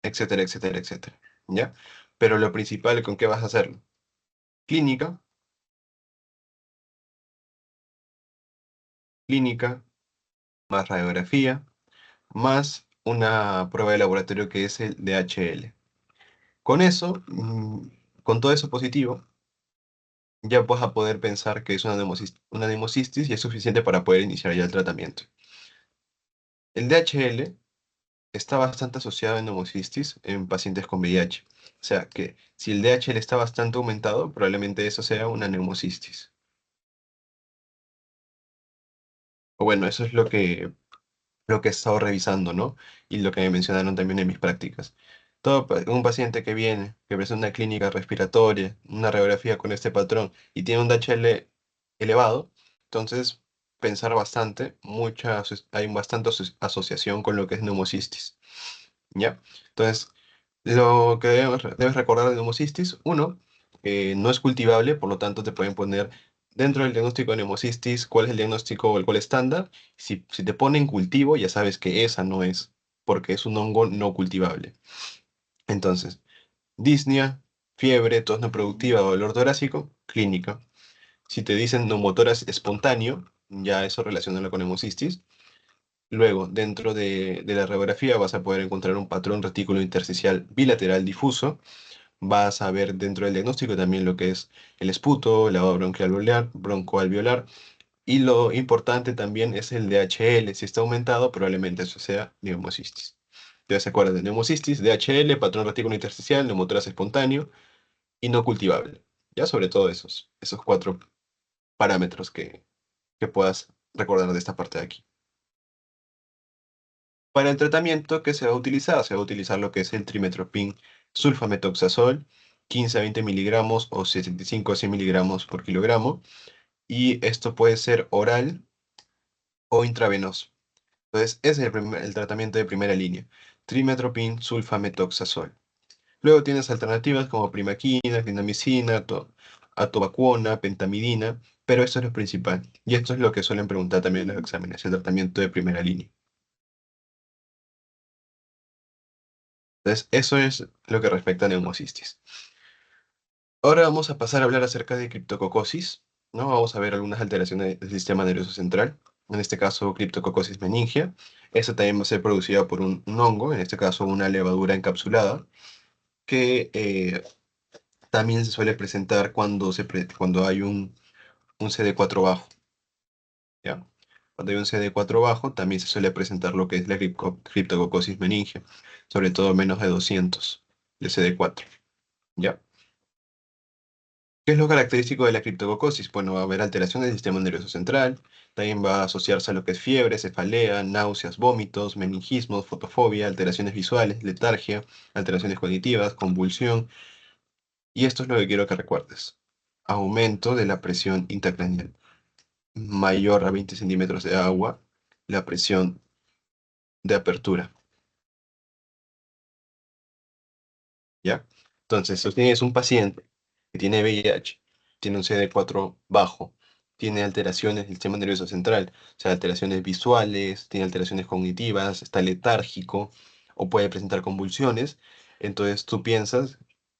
etcétera, etcétera, etcétera. ¿Ya? Pero lo principal, ¿con qué vas a hacerlo? Clínica, clínica, más radiografía, más una prueba de laboratorio que es el DHL. Con eso, con todo eso positivo, ya vas a poder pensar que es una neumocistis y es suficiente para poder iniciar ya el tratamiento. El DHL está bastante asociado a neumocistis en pacientes con VIH. O sea que si el DHL está bastante aumentado, probablemente eso sea una neumocistis. O bueno, eso es lo que he estado revisando, ¿no? Y lo que me mencionaron también en mis prácticas. Un paciente que viene, que presenta una clínica respiratoria, una radiografía con este patrón y tiene un DHL elevado, entonces pensar bastante, hay bastante asociación con lo que es neumocistis, ¿ya? Entonces, lo que debes recordar de neumocistis, uno, no es cultivable, por lo tanto te pueden poner dentro del diagnóstico de neumocistis cuál es el diagnóstico o el cual estándar. Si te ponen cultivo, ya sabes que esa no es, porque es un hongo no cultivable. Entonces, disnea, fiebre, tos no productiva, dolor torácico, clínica. Si te dicen neumotórax espontáneo, ya eso relaciona con neumocistis. Luego, dentro de la radiografía vas a poder encontrar un patrón retículo intersticial bilateral difuso. Vas a ver dentro del diagnóstico también lo que es el esputo, lavado broncoalveolar, y lo importante también es el DHL. Si está aumentado, probablemente eso sea neumocistis. Ya se acuerdan de neumocistis, DHL, patrón retículo intersticial, neumotórax espontáneo y no cultivable. Ya sobre todo esos cuatro parámetros que puedas recordar de esta parte de aquí. Para el tratamiento que se va a utilizar lo que es el trimetoprim sulfametoxazol, 15 a 20 miligramos o 75 a 100 miligramos por kilogramo. Y esto puede ser oral o intravenoso. Entonces, ese es el tratamiento de primera línea. Trimetoprim sulfametoxazol. Luego tienes alternativas como primaquina, clindamicina, atovaquona, pentamidina, pero esto es lo principal. Y esto es lo que suelen preguntar también en los exámenes, el tratamiento de primera línea. Entonces, eso es lo que respecta a neumocistis. Ahora vamos a pasar a hablar acerca de criptococosis, ¿no? Vamos a ver algunas alteraciones del sistema nervioso central, en este caso criptococosis meningia. Esta también va a ser producida por un hongo, en este caso una levadura encapsulada, que también se suele presentar cuando hay un CD4 bajo, ¿ya? Cuando hay un CD4 bajo, también se suele presentar lo que es la criptococosis meningia, sobre todo menos de 200 de CD4, ¿ya? ¿Qué es lo característico de la criptococosis? Bueno, va a haber alteración del sistema nervioso central, también va a asociarse a lo que es fiebre, cefalea, náuseas, vómitos, meningismos, fotofobia, alteraciones visuales, letargia, alteraciones cognitivas, convulsión, Y esto es lo que quiero que recuerdes. Aumento de la presión intracraneal. Mayor a 20 centímetros de agua, la presión de apertura. ¿Ya? Entonces, si tienes un paciente que tiene VIH, tiene un CD4 bajo, tiene alteraciones del sistema nervioso central, o sea, alteraciones visuales, tiene alteraciones cognitivas, está letárgico o puede presentar convulsiones, entonces tú piensas,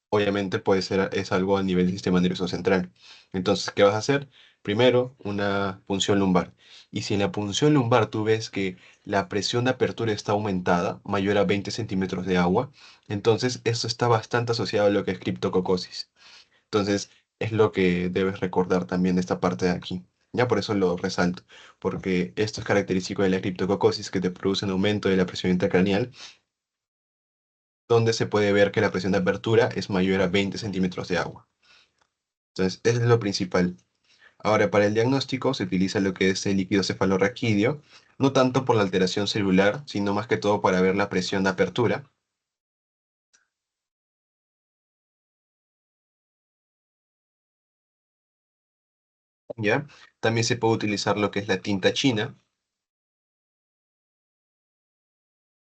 obviamente puede ser, es algo a nivel del sistema nervioso central. Entonces, ¿qué vas a hacer? Primero, una punción lumbar. Y si en la punción lumbar tú ves que la presión de apertura está aumentada, mayor a 20 centímetros de agua, entonces, esto está bastante asociado a lo que es criptococosis. Entonces, es lo que debes recordar también de esta parte de aquí. Ya por eso lo resalto, porque esto es característico de la criptococosis que te produce un aumento de la presión intracraneal, donde se puede ver que la presión de apertura es mayor a 20 centímetros de agua. Entonces, eso es lo principal. Ahora, para el diagnóstico se utiliza lo que es el líquido cefalorraquídeo, no tanto por la alteración celular, sino más que todo para ver la presión de apertura. ¿Ya? También se puede utilizar lo que es la tinta china.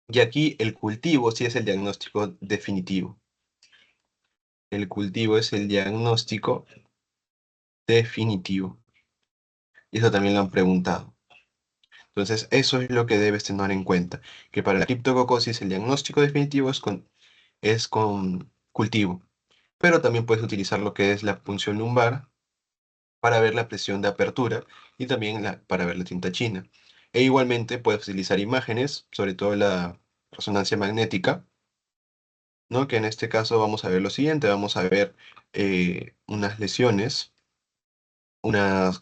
Y aquí el cultivo sí es el diagnóstico definitivo. El cultivo es el diagnóstico definitivo. Y eso también lo han preguntado. Entonces, eso es lo que debes tener en cuenta, que para la criptococosis el diagnóstico definitivo es con cultivo. Pero también puedes utilizar lo que es la punción lumbar para ver la presión de apertura y también para ver la tinta china. E igualmente puedes utilizar imágenes, sobre todo la resonancia magnética, ¿no? Que en este caso vamos a ver lo siguiente, vamos a ver unas lesiones,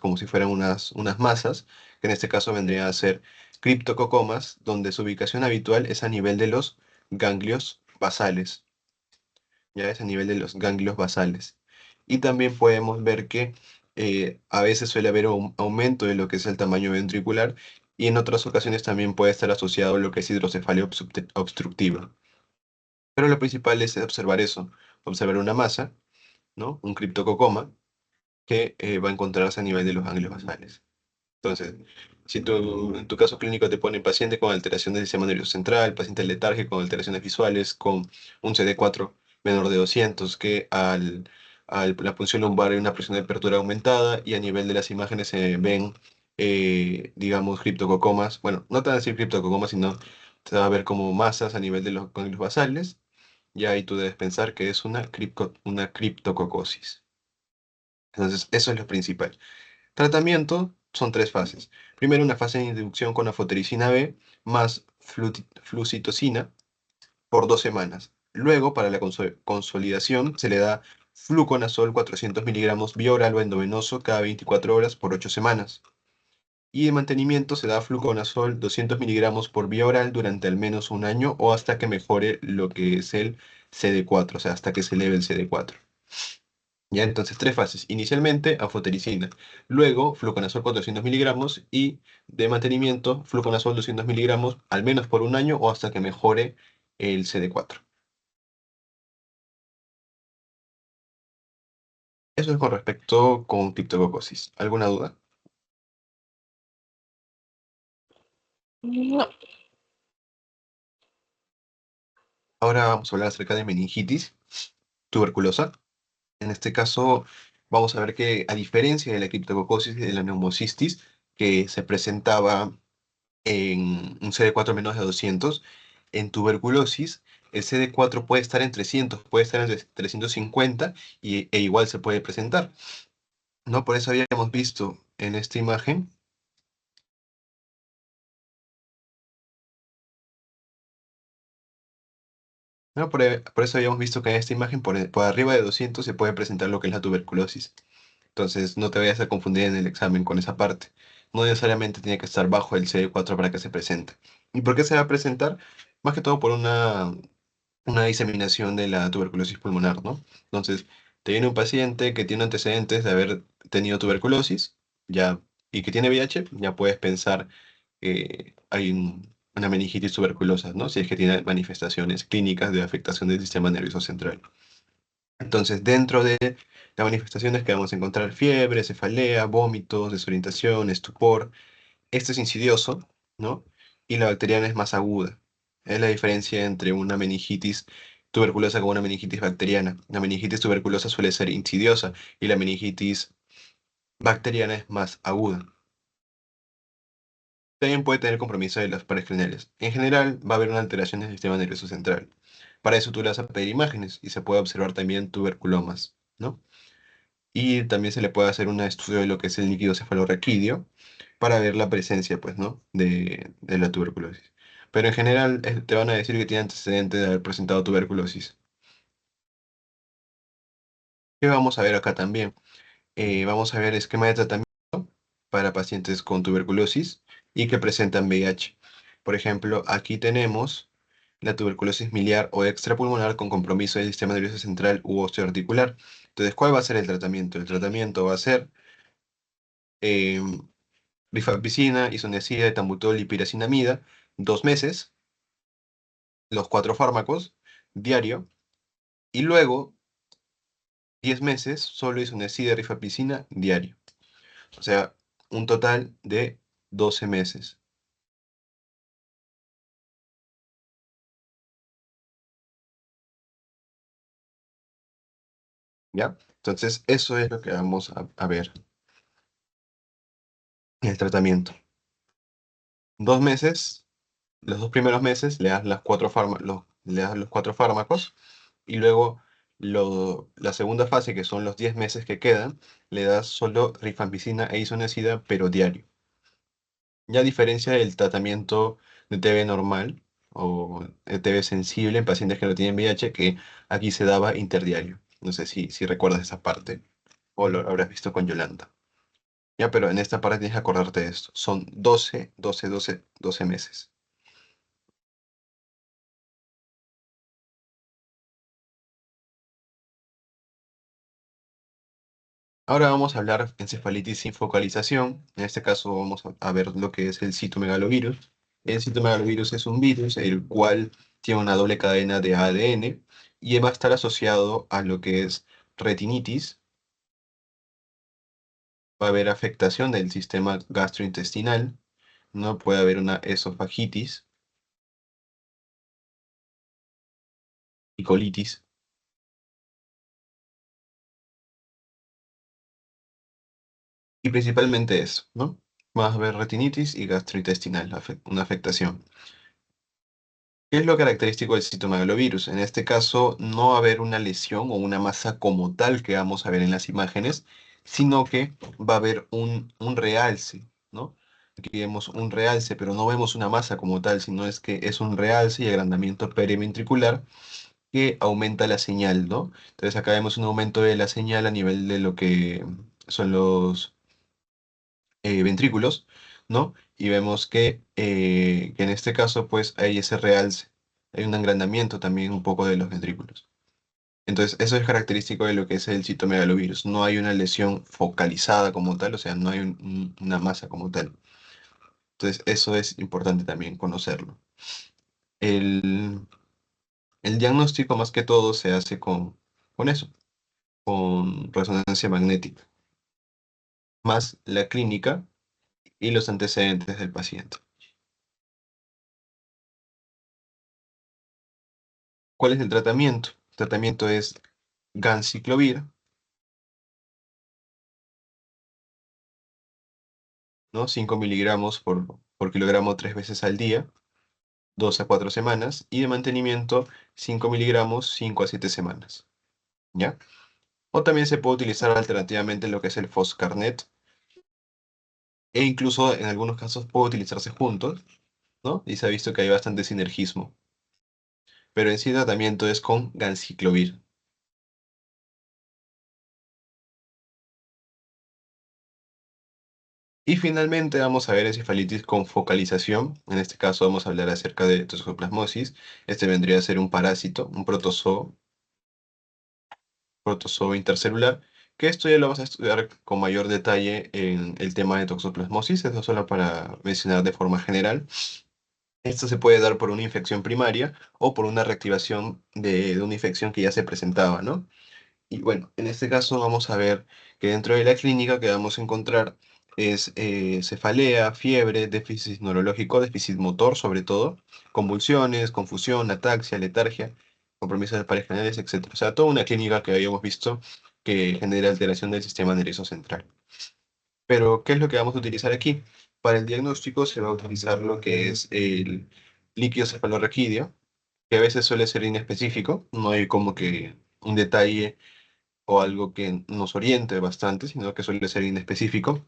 como si fueran unas masas, que en este caso vendría a ser criptococomas, donde su ubicación habitual es a nivel de los ganglios basales, ya es a nivel de los ganglios basales. Y también podemos ver que a veces suele haber un aumento de lo que es el tamaño ventricular y en otras ocasiones también puede estar asociado a lo que es hidrocefalia obstructiva. Pero lo principal es observar eso, observar una masa, ¿no? Un criptococoma que va a encontrarse a nivel de los ganglios basales. Entonces, si tú, en tu caso clínico te ponen paciente con alteración del sistema nervioso central, paciente letárgico con alteraciones visuales, con un CD4 menor de 200, que la punción lumbar hay una presión de apertura aumentada y a nivel de las imágenes se ven, digamos, criptococomas, bueno, no te van a decir criptococomas, sino te va a ver como masas a nivel de los ganglios basales, y ahí tú debes pensar que es una criptococosis. Entonces, eso es lo principal. Tratamiento son tres fases. Primero, una fase de inducción con afotericina B más flucitocina por 2 semanas. Luego, para la consolidación, se le da fluconazol 400 miligramos vía oral o endovenoso cada 24 horas por 8 semanas. Y de mantenimiento se da fluconazol 200 miligramos por vía oral durante al menos un año o hasta que mejore lo que es el CD4, o sea, hasta que se eleve el CD4. Ya, entonces tres fases. Inicialmente, anfotericina. Luego, fluconazol 400 miligramos y de mantenimiento, fluconazol 200 miligramos, al menos por un año o hasta que mejore el CD4. Eso es con respecto con criptococosis. ¿Alguna duda? No. Ahora vamos a hablar acerca de meningitis tuberculosa. En este caso, vamos a ver que a diferencia de la criptococosis y de la neumocistis, que se presentaba en un CD4 menos de 200, en tuberculosis el CD4 puede estar en 300, puede estar en 350 e igual se puede presentar, ¿no? Por eso habíamos visto en esta imagen, ¿no? Por eso habíamos visto que en esta imagen por arriba de 200 se puede presentar lo que es la tuberculosis. Entonces no te vayas a confundir en el examen con esa parte. No necesariamente tiene que estar bajo el CD4 para que se presente. ¿Y por qué se va a presentar? Más que todo por una diseminación de la tuberculosis pulmonar, ¿no? Entonces, te viene un paciente que tiene antecedentes de haber tenido tuberculosis, ya, y que tiene VIH, ya puedes pensar que hay una meningitis tuberculosa, ¿no? Si es que tiene manifestaciones clínicas de afectación del sistema nervioso central. Entonces, dentro de las manifestaciones que vamos a encontrar fiebre, cefalea, vómitos, desorientación, estupor. Esto es insidioso, ¿no? Y la bacteriana es más aguda. Es la diferencia entre una meningitis tuberculosa con una meningitis bacteriana. La meningitis tuberculosa suele ser insidiosa y la meningitis bacteriana es más aguda. También puede tener compromiso de las pares craneales. En general, va a haber una alteración del sistema nervioso central. Para eso tú le vas a pedir imágenes y se puede observar también tuberculomas, ¿no? Y también se le puede hacer un estudio de lo que es el líquido cefalorraquídeo para ver la presencia, pues, ¿no? de la tuberculosis. Pero en general te van a decir que tiene antecedente de haber presentado tuberculosis. ¿Qué vamos a ver acá también? Vamos a ver esquema de tratamiento para pacientes con tuberculosis y que presentan VIH. Por ejemplo, aquí tenemos la tuberculosis miliar o extrapulmonar con compromiso del sistema nervioso central u osteoarticular. Entonces, ¿cuál va a ser el tratamiento? El tratamiento va a ser em, rifampicina, isoniazida, etambutol y piracinamida, 2 meses, los 4 fármacos, diario, y luego 10 meses, solo isoniazida, rifampicina, diario. O sea, un total de 12 meses. ¿Ya? Entonces, eso es lo que vamos a ver en el tratamiento. 2 meses, los 2 primeros meses le das le das los 4 fármacos y luego la segunda fase, que son los 10 meses que quedan, le das solo rifampicina e isoniazida, pero diario. Ya a diferencia del tratamiento de TB normal o de TB sensible en pacientes que no tienen VIH, que aquí se daba interdiario. No sé si recuerdas esa parte o lo habrás visto con Yolanda. Ya, pero en esta parte tienes que acordarte de esto. Son 12 meses. Ahora vamos a hablar de encefalitis sin focalización. En este caso vamos a ver lo que es el citomegalovirus. El citomegalovirus es un virus el cual tiene una doble cadena de ADN y va a estar asociado a lo que es retinitis. Va a haber afectación del sistema gastrointestinal, no puede haber una esofagitis y colitis. Y principalmente eso, ¿no? Va a haber retinitis y gastrointestinal, una afectación. ¿Qué es lo característico del citomegalovirus? En este caso, no va a haber una lesión o una masa como tal que vamos a ver en las imágenes, sino que va a haber un realce, ¿no? Aquí vemos un realce, pero no vemos una masa como tal, sino es que es un realce y agrandamiento periventricular que aumenta la señal, ¿no? Entonces acá vemos un aumento de la señal a nivel de lo que son los ventrículos, ¿no? Y vemos que en este caso, pues, hay ese realce, hay un agrandamiento también un poco de los ventrículos. Entonces, eso es característico de lo que es el citomegalovirus. No hay una lesión focalizada como tal, o sea, no hay una masa como tal. Entonces, eso es importante también conocerlo. El, el diagnóstico, más que todo, se hace con eso, con resonancia magnética, más la clínica y los antecedentes del paciente. ¿Cuál es el tratamiento? El tratamiento es ganciclovir, ¿no? 5 mg por kilogramo 3 veces al día, 2 a 4 semanas, y de mantenimiento 5 mg 5 a 7 semanas, ¿ya? O también se puede utilizar alternativamente lo que es el Foscarnet, e incluso en algunos casos puede utilizarse juntos, ¿no? Y se ha visto que hay bastante sinergismo. Pero en sí el tratamiento es con ganciclovir. Y finalmente vamos a ver encefalitis con focalización. En este caso vamos a hablar acerca de toxoplasmosis. Este vendría a ser un parásito, un protozoo intercelular, que esto ya lo vamos a estudiar con mayor detalle en el tema de toxoplasmosis. Eso solo para mencionar de forma general. Esto se puede dar por una infección primaria o por una reactivación de una infección que ya se presentaba, ¿no? Y bueno, en este caso vamos a ver que dentro de la clínica que vamos a encontrar es cefalea, fiebre, déficit neurológico, déficit motor sobre todo, convulsiones, confusión, ataxia, letargia, compromiso de pares canales, etc. O sea, toda una clínica que habíamos visto que genera alteración del sistema nervioso central. Pero, ¿qué es lo que vamos a utilizar aquí? Para el diagnóstico se va a utilizar lo que es el líquido cefalorraquídeo, que a veces suele ser inespecífico, no hay como que un detalle o algo que nos oriente bastante, sino que suele ser inespecífico.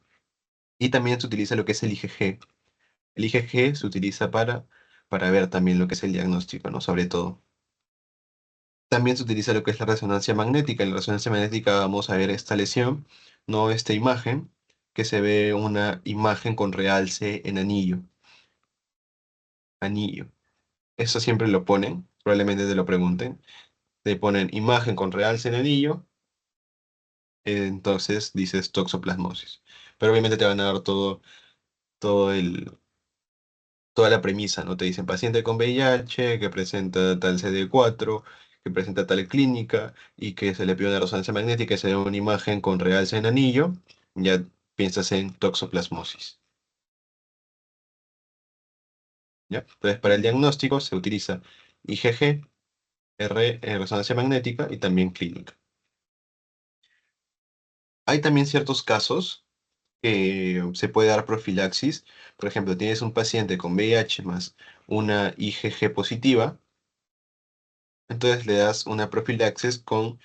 Y también se utiliza lo que es el IgG. El IgG se utiliza para ver también lo que es el diagnóstico, ¿no? Sobre todo. También se utiliza lo que es la resonancia magnética. En la resonancia magnética vamos a ver esta lesión, no esta imagen, que se ve una imagen con realce en anillo. Anillo. Eso siempre lo ponen, probablemente te lo pregunten. Te ponen imagen con realce en anillo, entonces dices toxoplasmosis. Pero obviamente te van a dar todo toda la premisa, ¿no? Te dicen paciente con VIH, que presenta tal CD4, que presenta tal clínica, y que se le pide una resonancia magnética y se ve una imagen con realce en anillo, ya piensas en toxoplasmosis, ¿ya? Entonces, para el diagnóstico se utiliza IgG, resonancia magnética y también clínica. Hay también ciertos casos que se puede dar profilaxis. Por ejemplo, tienes un paciente con VIH más una IgG positiva, entonces le das una profilaxis con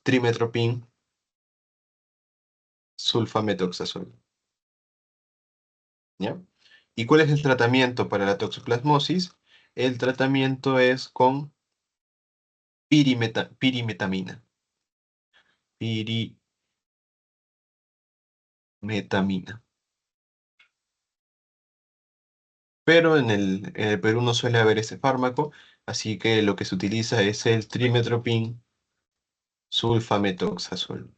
trimetoprim sulfamethoxazole, ¿ya? ¿Y cuál es el tratamiento para la toxoplasmosis? El tratamiento es con pirimetamina. Pirimetamina. Pero en el Perú no suele haber ese fármaco, así que lo que se utiliza es el trimetoprim sulfamethoxazole.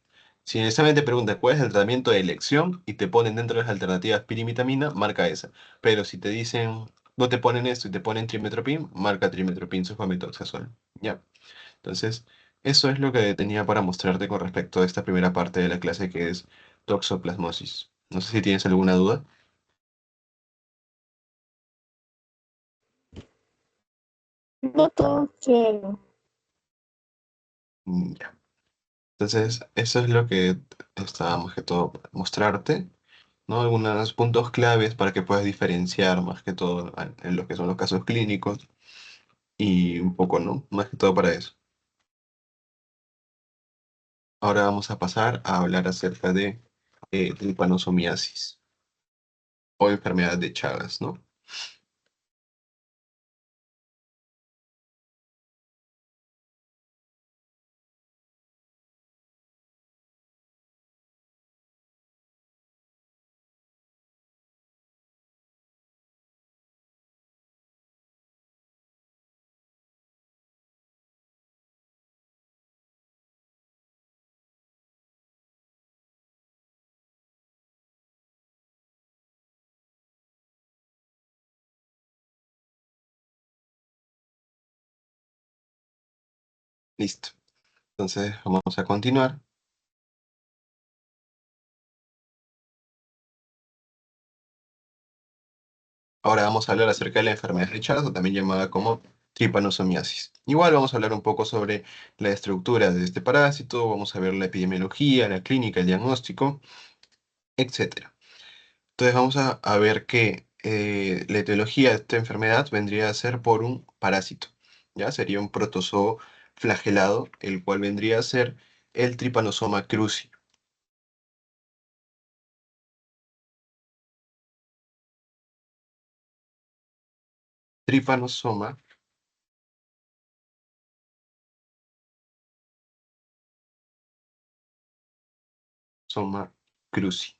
Si en el examen te pregunta cuál es el tratamiento de elección y te ponen dentro de las alternativas pirimetamina, marca esa. Pero si te dicen, no te ponen esto y te ponen trimetoprim, marca trimetoprim sulfamethoxazole. ¿Ya? Entonces, eso es lo que tenía para mostrarte con respecto a esta primera parte de la clase que es toxoplasmosis. No sé si tienes alguna duda. No todo quiero. Ya. Entonces, eso es lo que estaba más que todo para mostrarte, ¿no? Algunos puntos claves para que puedas diferenciar más que todo en lo que son los casos clínicos y un poco, ¿no? Más que todo para eso. Ahora vamos a pasar a hablar acerca de tripanosomiasis o enfermedad de Chagas, ¿no? Listo. Entonces vamos a continuar. Ahora vamos a hablar acerca de la enfermedad de Chagas, o también llamada como tripanosomiasis. Igual vamos a hablar un poco sobre la estructura de este parásito, vamos a ver la epidemiología, la clínica, el diagnóstico, etcétera. Entonces vamos a ver que la etiología de esta enfermedad vendría a ser por un parásito, ¿ya? Sería un protozoo flagelado, el cual vendría a ser el Trypanosoma cruzi. Trypanosoma soma cruzi,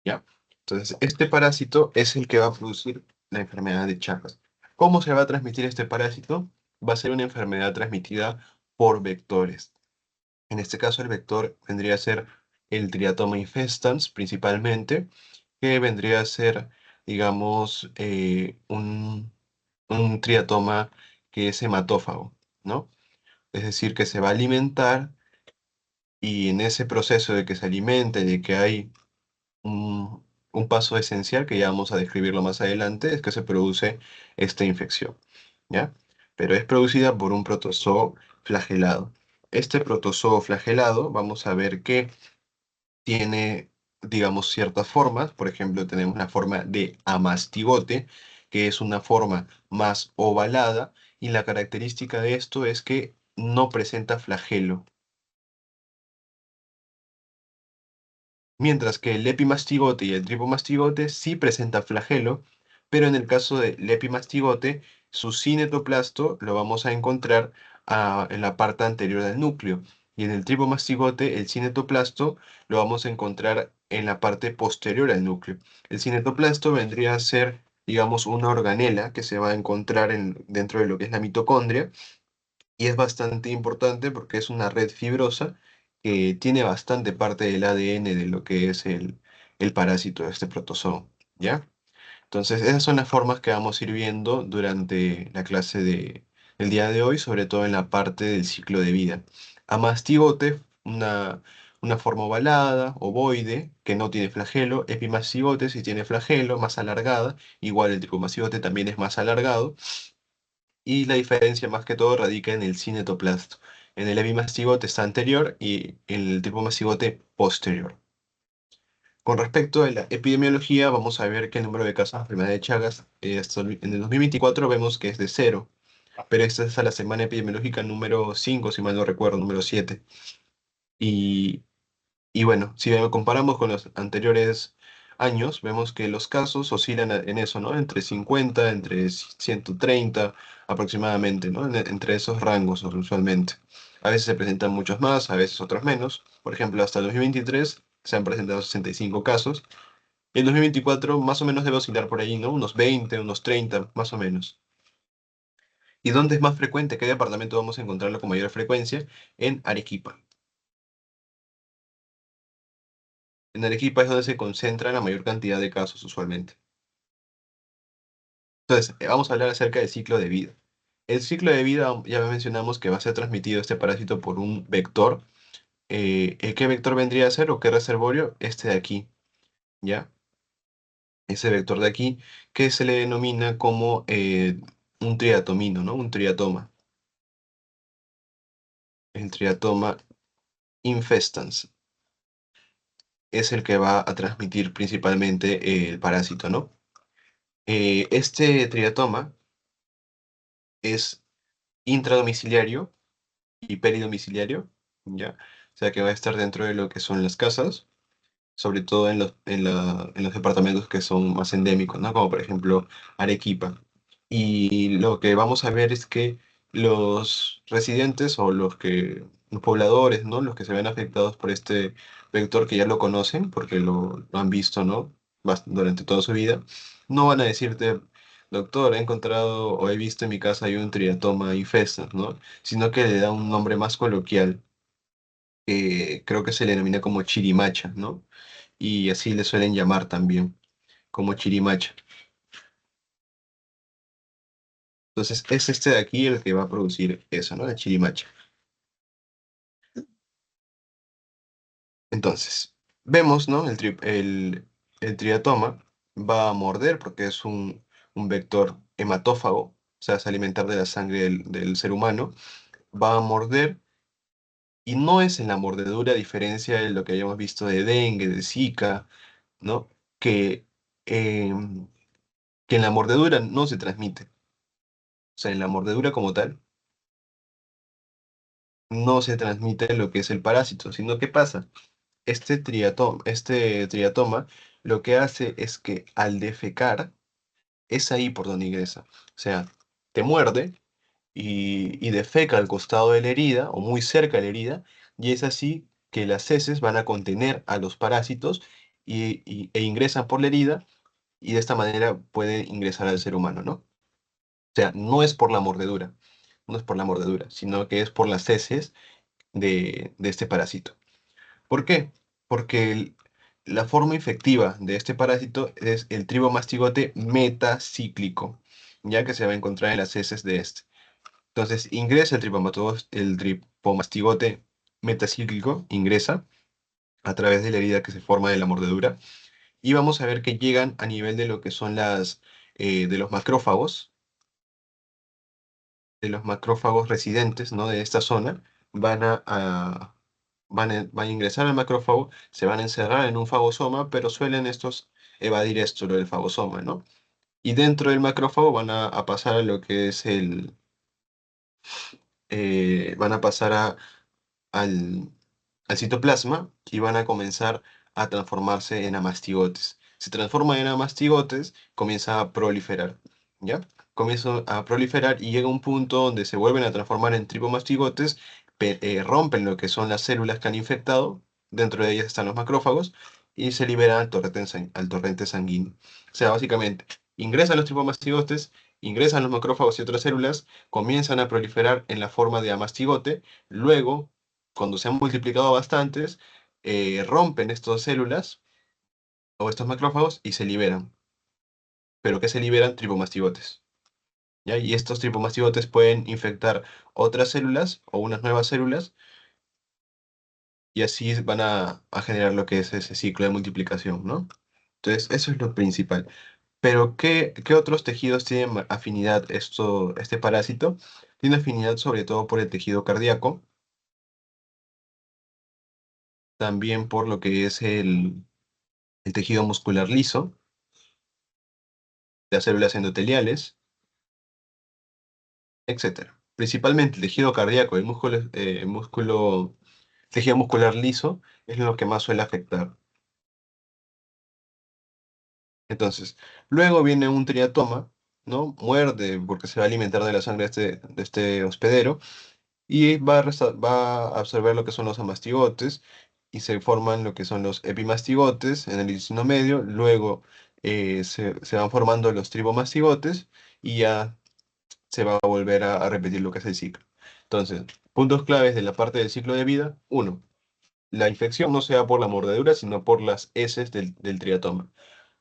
¿ya? Entonces este parásito es el que va a producir la enfermedad de Chagas. ¿Cómo se va a transmitir este parásito? Va a ser una enfermedad transmitida por vectores. En este caso, el vector vendría a ser el Triatoma infestans principalmente, que vendría a ser, digamos, un triatoma que es hematófago, ¿no? Es decir, que se va a alimentar y en ese proceso de que se alimente, de que hay un paso esencial que ya vamos a describirlo más adelante, es que se produce esta infección, ¿ya? Pero es producida por un protozoo flagelado. Este protozoo flagelado, vamos a ver que tiene, digamos, ciertas formas. Por ejemplo, tenemos la forma de amastigote, que es una forma más ovalada, y la característica de esto es que no presenta flagelo. Mientras que el epimastigote y el tripomastigote sí presentan flagelo, pero en el caso del epimastigote, su cinetoplasto lo vamos a encontrar en la parte anterior del núcleo. Y en el tripomastigote, el cinetoplasto lo vamos a encontrar en la parte posterior al núcleo. El cinetoplasto vendría a ser, digamos, una organela que se va a encontrar dentro de lo que es la mitocondria y es bastante importante porque es una red fibrosa que tiene bastante parte del ADN de lo que es el parásito de este protozoo, ¿ya? Entonces, esas son las formas que vamos a ir viendo durante la clase del día de hoy, sobre todo en la parte del ciclo de vida. Amastigote, una forma ovalada, ovoide, que no tiene flagelo. Epimastigote, si tiene flagelo, más alargada. Igual el tricomastigote también es más alargado y la diferencia más que todo radica en el cinetoplasto. En el epimastigote está anterior y en el tripomastigote posterior. Con respecto a la epidemiología, vamos a ver que el número de casos de enfermedad de Chagas en el 2024 vemos que es de cero, pero esta es a la semana epidemiológica número 5 si mal no recuerdo, número 7. Y y bueno, si comparamos con los anteriores años, vemos que los casos oscilan en eso, ¿no? Entre 50, entre 130 aproximadamente, ¿no? Entre esos rangos usualmente. A veces se presentan muchos más, a veces otros menos. Por ejemplo, hasta el 2023 se han presentado 65 casos. Y el 2024 más o menos debe oscilar por ahí, ¿no? Unos 20, unos 30, más o menos. ¿Y dónde es más frecuente? ¿Qué departamento vamos a encontrarlo con mayor frecuencia? En Arequipa. En Arequipa es donde se concentra la mayor cantidad de casos usualmente. Entonces, vamos a hablar acerca del ciclo de vida. El ciclo de vida, ya mencionamos que va a ser transmitido este parásito por un vector. ¿Qué vector vendría a ser o qué reservorio? Este de aquí, ¿ya? Ese vector de aquí, que se le denomina como un triatomino, ¿no? Un triatoma. El triatoma infestans es el que va a transmitir principalmente el parásito, ¿no? Este triatoma es intradomiciliario y peridomiciliario, ¿ya? O sea que va a estar dentro de lo que son las casas, sobre todo en los departamentos que son más endémicos, ¿no? Como por ejemplo Arequipa. Y lo que vamos a ver es que los residentes o los pobladores, ¿no? Los que se ven afectados por este vector que ya lo conocen, porque lo han visto, ¿no? Durante toda su vida, no van a decirte, doctor, he encontrado o he visto en mi casa hay un triatoma infestas, ¿no? Sino que le da un nombre más coloquial, que creo que se le denomina como chirimacha, ¿no? Y así le suelen llamar también, como chirimacha. Entonces es este de aquí el que va a producir eso, ¿no? La chirimacha. Entonces, vemos, ¿no? El triatoma va a morder porque es un vector hematófago, o sea, se alimentar de la sangre del ser humano, va a morder y no es en la mordedura, a diferencia de lo que hayamos visto de dengue, de Zika, ¿no? Que, em, que en la mordedura no se transmite. O sea, en la mordedura como tal, no se transmite lo que es el parásito, sino que pasa. Este triatoma lo que hace es que al defecar es ahí por donde ingresa. O sea, te muerde y defeca al costado de la herida o muy cerca de la herida y es así que las heces van a contener a los parásitos e ingresan por la herida y de esta manera pueden ingresar al ser humano, ¿no? O sea, no es por la mordedura, no es por la mordedura, sino que es por las heces de este parásito. ¿Por qué? Porque la forma infectiva de este parásito es el tribomastigote metacíclico, ya que se va a encontrar en las heces de este. Entonces ingresa el tripomastigote metacíclico, ingresa a través de la herida que se forma de la mordedura. Y vamos a ver que llegan a nivel de lo que son de los macrófagos residentes, ¿no? De esta zona, van van a ingresar al macrófago, se van a encerrar en un fagosoma, pero suelen estos evadir esto, lo del fagosoma, ¿no? Y dentro del macrófago a pasar a lo que es van a pasar al, al citoplasma y van a comenzar a transformarse en amastigotes. Se transforman en amastigotes, comienza a proliferar, ¿ya? Comienza a proliferar y llega un punto donde se vuelven a transformar en tripomastigotes, rompen lo que son las células que han infectado, dentro de ellas están los macrófagos, y se liberan al torrente sanguíneo. O sea, básicamente, ingresan los tripomastigotes, ingresan los macrófagos y otras células, comienzan a proliferar en la forma de amastigote, luego cuando se han multiplicado bastantes, rompen estas células o estos macrófagos y se liberan. ¿Pero qué se liberan? Tripomastigotes. ¿Ya? Y estos tripomastigotes pueden infectar otras células o unas nuevas células y así van a generar lo que es ese ciclo de multiplicación, ¿no? Entonces, eso es lo principal. Pero, ¿qué otros tejidos tienen afinidad este parásito? Tiene afinidad sobre todo por el tejido cardíaco, también por lo que es el tejido muscular liso, las células endoteliales, etcétera. Principalmente el tejido cardíaco, tejido muscular liso es lo que más suele afectar. Entonces, luego viene un triatoma, ¿no? Muerde porque se va a alimentar de la sangre de este hospedero y va a absorber lo que son los amastigotes y se forman lo que son los epimastigotes en el intestino medio, luego se van formando los tripomastigotes y ya se va a volver a repetir lo que es el ciclo. Entonces, puntos claves de la parte del ciclo de vida. Uno, la infección no se da por la mordedura, sino por las heces del triatoma.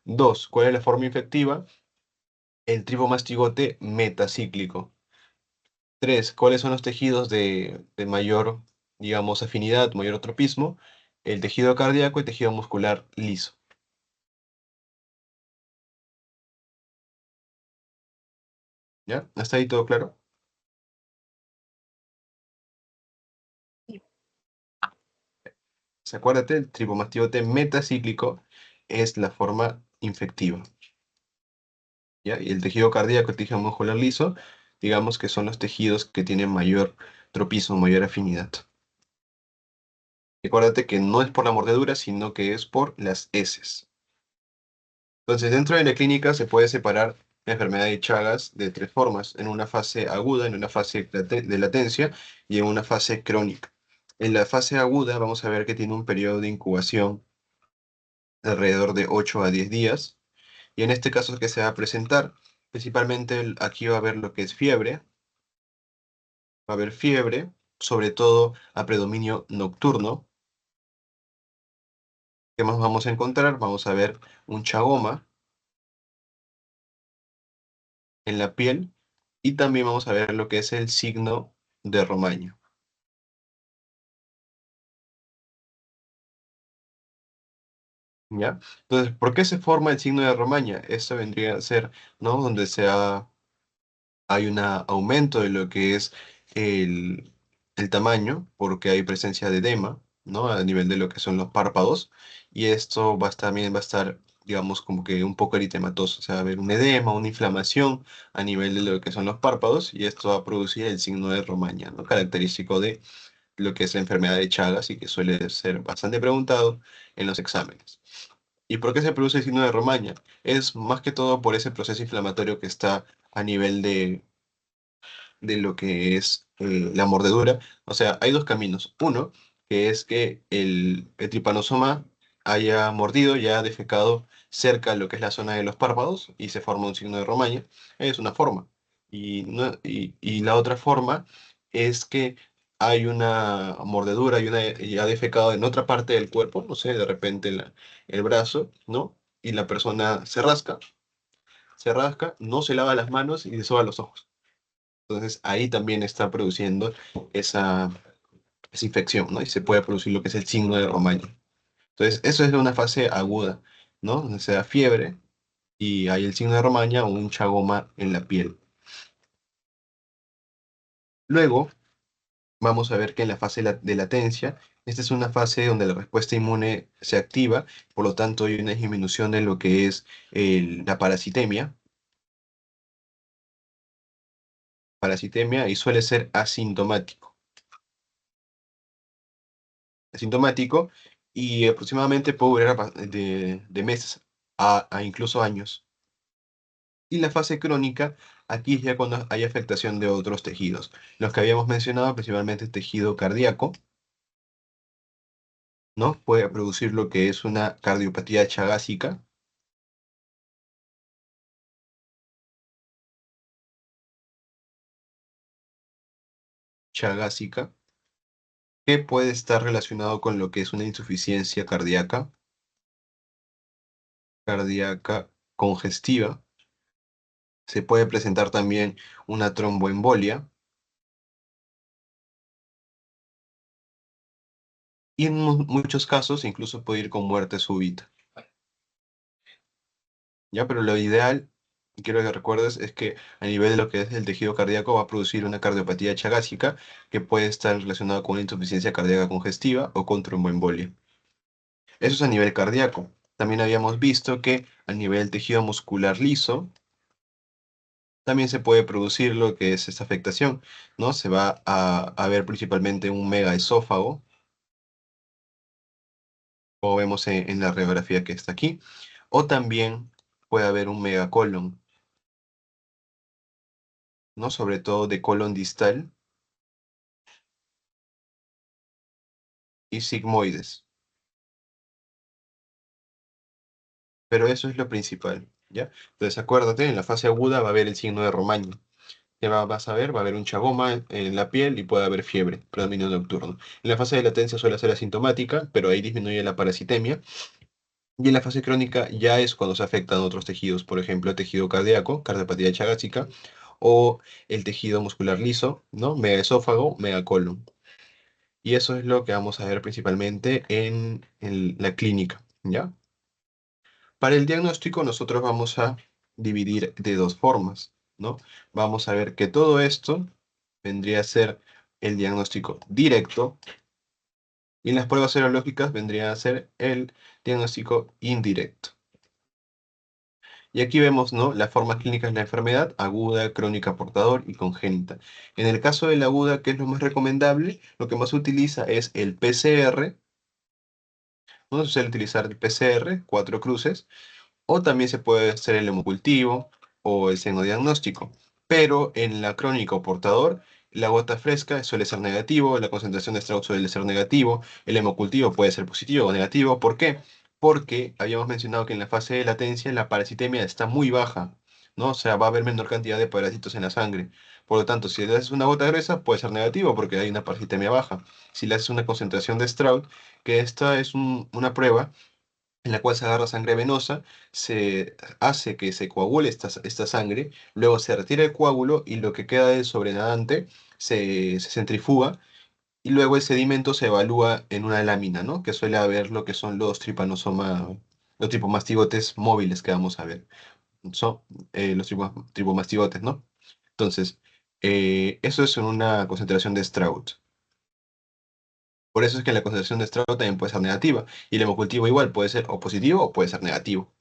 Dos, ¿cuál es la forma infectiva? El tripomastigote metacíclico. Tres, ¿cuáles son los tejidos de mayor, digamos, afinidad, mayor tropismo? El tejido cardíaco y tejido muscular liso. ¿Ya? ¿Hasta ahí todo claro? Acuérdate, el tripomastigote metacíclico es la forma infectiva. ¿Ya? Y el tejido cardíaco, el tejido muscular liso, digamos que son los tejidos que tienen mayor tropismo, mayor afinidad. Acuérdate que no es por la mordedura, sino que es por las heces. Entonces, dentro de la clínica se puede separar la enfermedad de Chagas de tres formas, en una fase aguda, en una fase de latencia y en una fase crónica. En la fase aguda vamos a ver que tiene un periodo de incubación de alrededor de 8 a 10 días, y en este caso que se va a presentar, principalmente aquí va a haber lo que es fiebre, va a haber fiebre, sobre todo a predominio nocturno. ¿Qué más vamos a encontrar? Vamos a ver un chagoma en la piel y también vamos a ver lo que es el signo de Romaño. ¿Ya? Entonces, ¿por qué se forma el signo de Romaña? Esto vendría a ser, ¿no? Donde hay un aumento de lo que es el, el tamaño, porque hay presencia de edema, ¿no? A nivel de lo que son los párpados, y esto también va a estar, digamos, como que un poco eritematoso, o sea, va a haber un edema, una inflamación a nivel de lo que son los párpados, y esto va a producir el signo de Romaña, ¿no? Característico de lo que es la enfermedad de Chagas y que suele ser bastante preguntado en los exámenes. ¿Y por qué se produce el signo de Romaña? Es más que todo por ese proceso inflamatorio que está a nivel de lo que es la mordedura. O sea, hay dos caminos. Uno, que es que el tripanosoma haya mordido, ya ha defecado cerca de lo que es la zona de los párpados y se forma un signo de Romaña. Es una forma. Y la otra forma es que hay una mordedura y ha defecado en otra parte del cuerpo, no sé, de repente el brazo, ¿no? Y la persona se rasca, no se lava las manos y se soba los ojos. Entonces ahí también está produciendo esa, esa infección, ¿no? Y se puede producir lo que es el signo de Romaña. Entonces eso es una fase aguda, ¿no? Donde se da fiebre y hay el signo de Romaña o un chagoma en la piel. Luego vamos a ver que en la fase de latencia, esta es una fase donde la respuesta inmune se activa, por lo tanto hay una disminución de lo que es la parasitemia y suele ser asintomático. Asintomático y aproximadamente puede durar de meses a incluso años. Y la fase crónica, aquí es ya cuando hay afectación de otros tejidos. Los que habíamos mencionado, principalmente el tejido cardíaco, ¿no? Puede producir lo que es una cardiopatía chagásica, que puede estar relacionado con lo que es una insuficiencia cardíaca congestiva. Se puede presentar también una tromboembolia y en muchos casos incluso puede ir con muerte súbita. ¿Ya? Pero lo ideal, y quiero que recuerdes, es que a nivel de lo que es el tejido cardíaco va a producir una cardiopatía chagásica que puede estar relacionada con una insuficiencia cardíaca congestiva o con tromboembolia. Eso es a nivel cardíaco. También habíamos visto que a nivel del tejido muscular liso también se puede producir lo que es esta afectación, ¿no? Se va a ver principalmente un megaesófago, como vemos en la radiografía que está aquí, o también puede haber un megacolon, ¿no? Sobre todo de colon distal y sigmoides. Pero eso es lo principal, ¿ya? Entonces acuérdate, en la fase aguda va a haber el signo de Romaña. ¿Qué vas a ver? Va a haber un chagoma en la piel y puede haber fiebre, predominio nocturno. En la fase de latencia suele ser asintomática, pero ahí disminuye la parasitemia. Y en la fase crónica ya es cuando se afectan otros tejidos, por ejemplo, el tejido cardíaco, cardiopatía chagásica, o el tejido muscular liso, ¿no? Megaesófago, megacolon. Y eso es lo que vamos a ver principalmente en la clínica, ¿ya? Para el diagnóstico nosotros vamos a dividir de dos formas, ¿no? Vamos a ver que todo esto vendría a ser el diagnóstico directo y las pruebas serológicas vendrían a ser el diagnóstico indirecto. Y aquí vemos, ¿no? Las formas clínicas de la enfermedad, aguda, crónica, portador y congénita. En el caso de la aguda, que es lo más recomendable, lo que más se utiliza es el PCR, ¿no? Se suele utilizar el PCR, 4 cruces, o también se puede hacer el hemocultivo o el senodiagnóstico. Pero en la crónica o portador, la gota fresca suele ser negativo, la concentración de estragos suele ser negativo, el hemocultivo puede ser positivo o negativo. ¿Por qué? Porque habíamos mencionado que en la fase de latencia la parasitemia está muy baja, ¿no? O sea, va a haber menor cantidad de parásitos en la sangre. Por lo tanto, si le haces una gota gruesa, puede ser negativo porque hay una parasitemia baja. Si le haces una concentración de Stroud, que esta es una prueba en la cual se agarra sangre venosa, se hace que se coagule esta sangre, luego se retira el coágulo y lo que queda del sobrenadante se centrifuga y luego el sedimento se evalúa en una lámina, ¿no? Que suele haber lo que son los tripomastigotes móviles que vamos a ver. Son los tripomastigotes, ¿no? Entonces, eso es en una concentración de Stroud. Por eso es que la concentración de Stroud también puede ser negativa. Y el hemocultivo igual puede ser o positivo o puede ser negativo.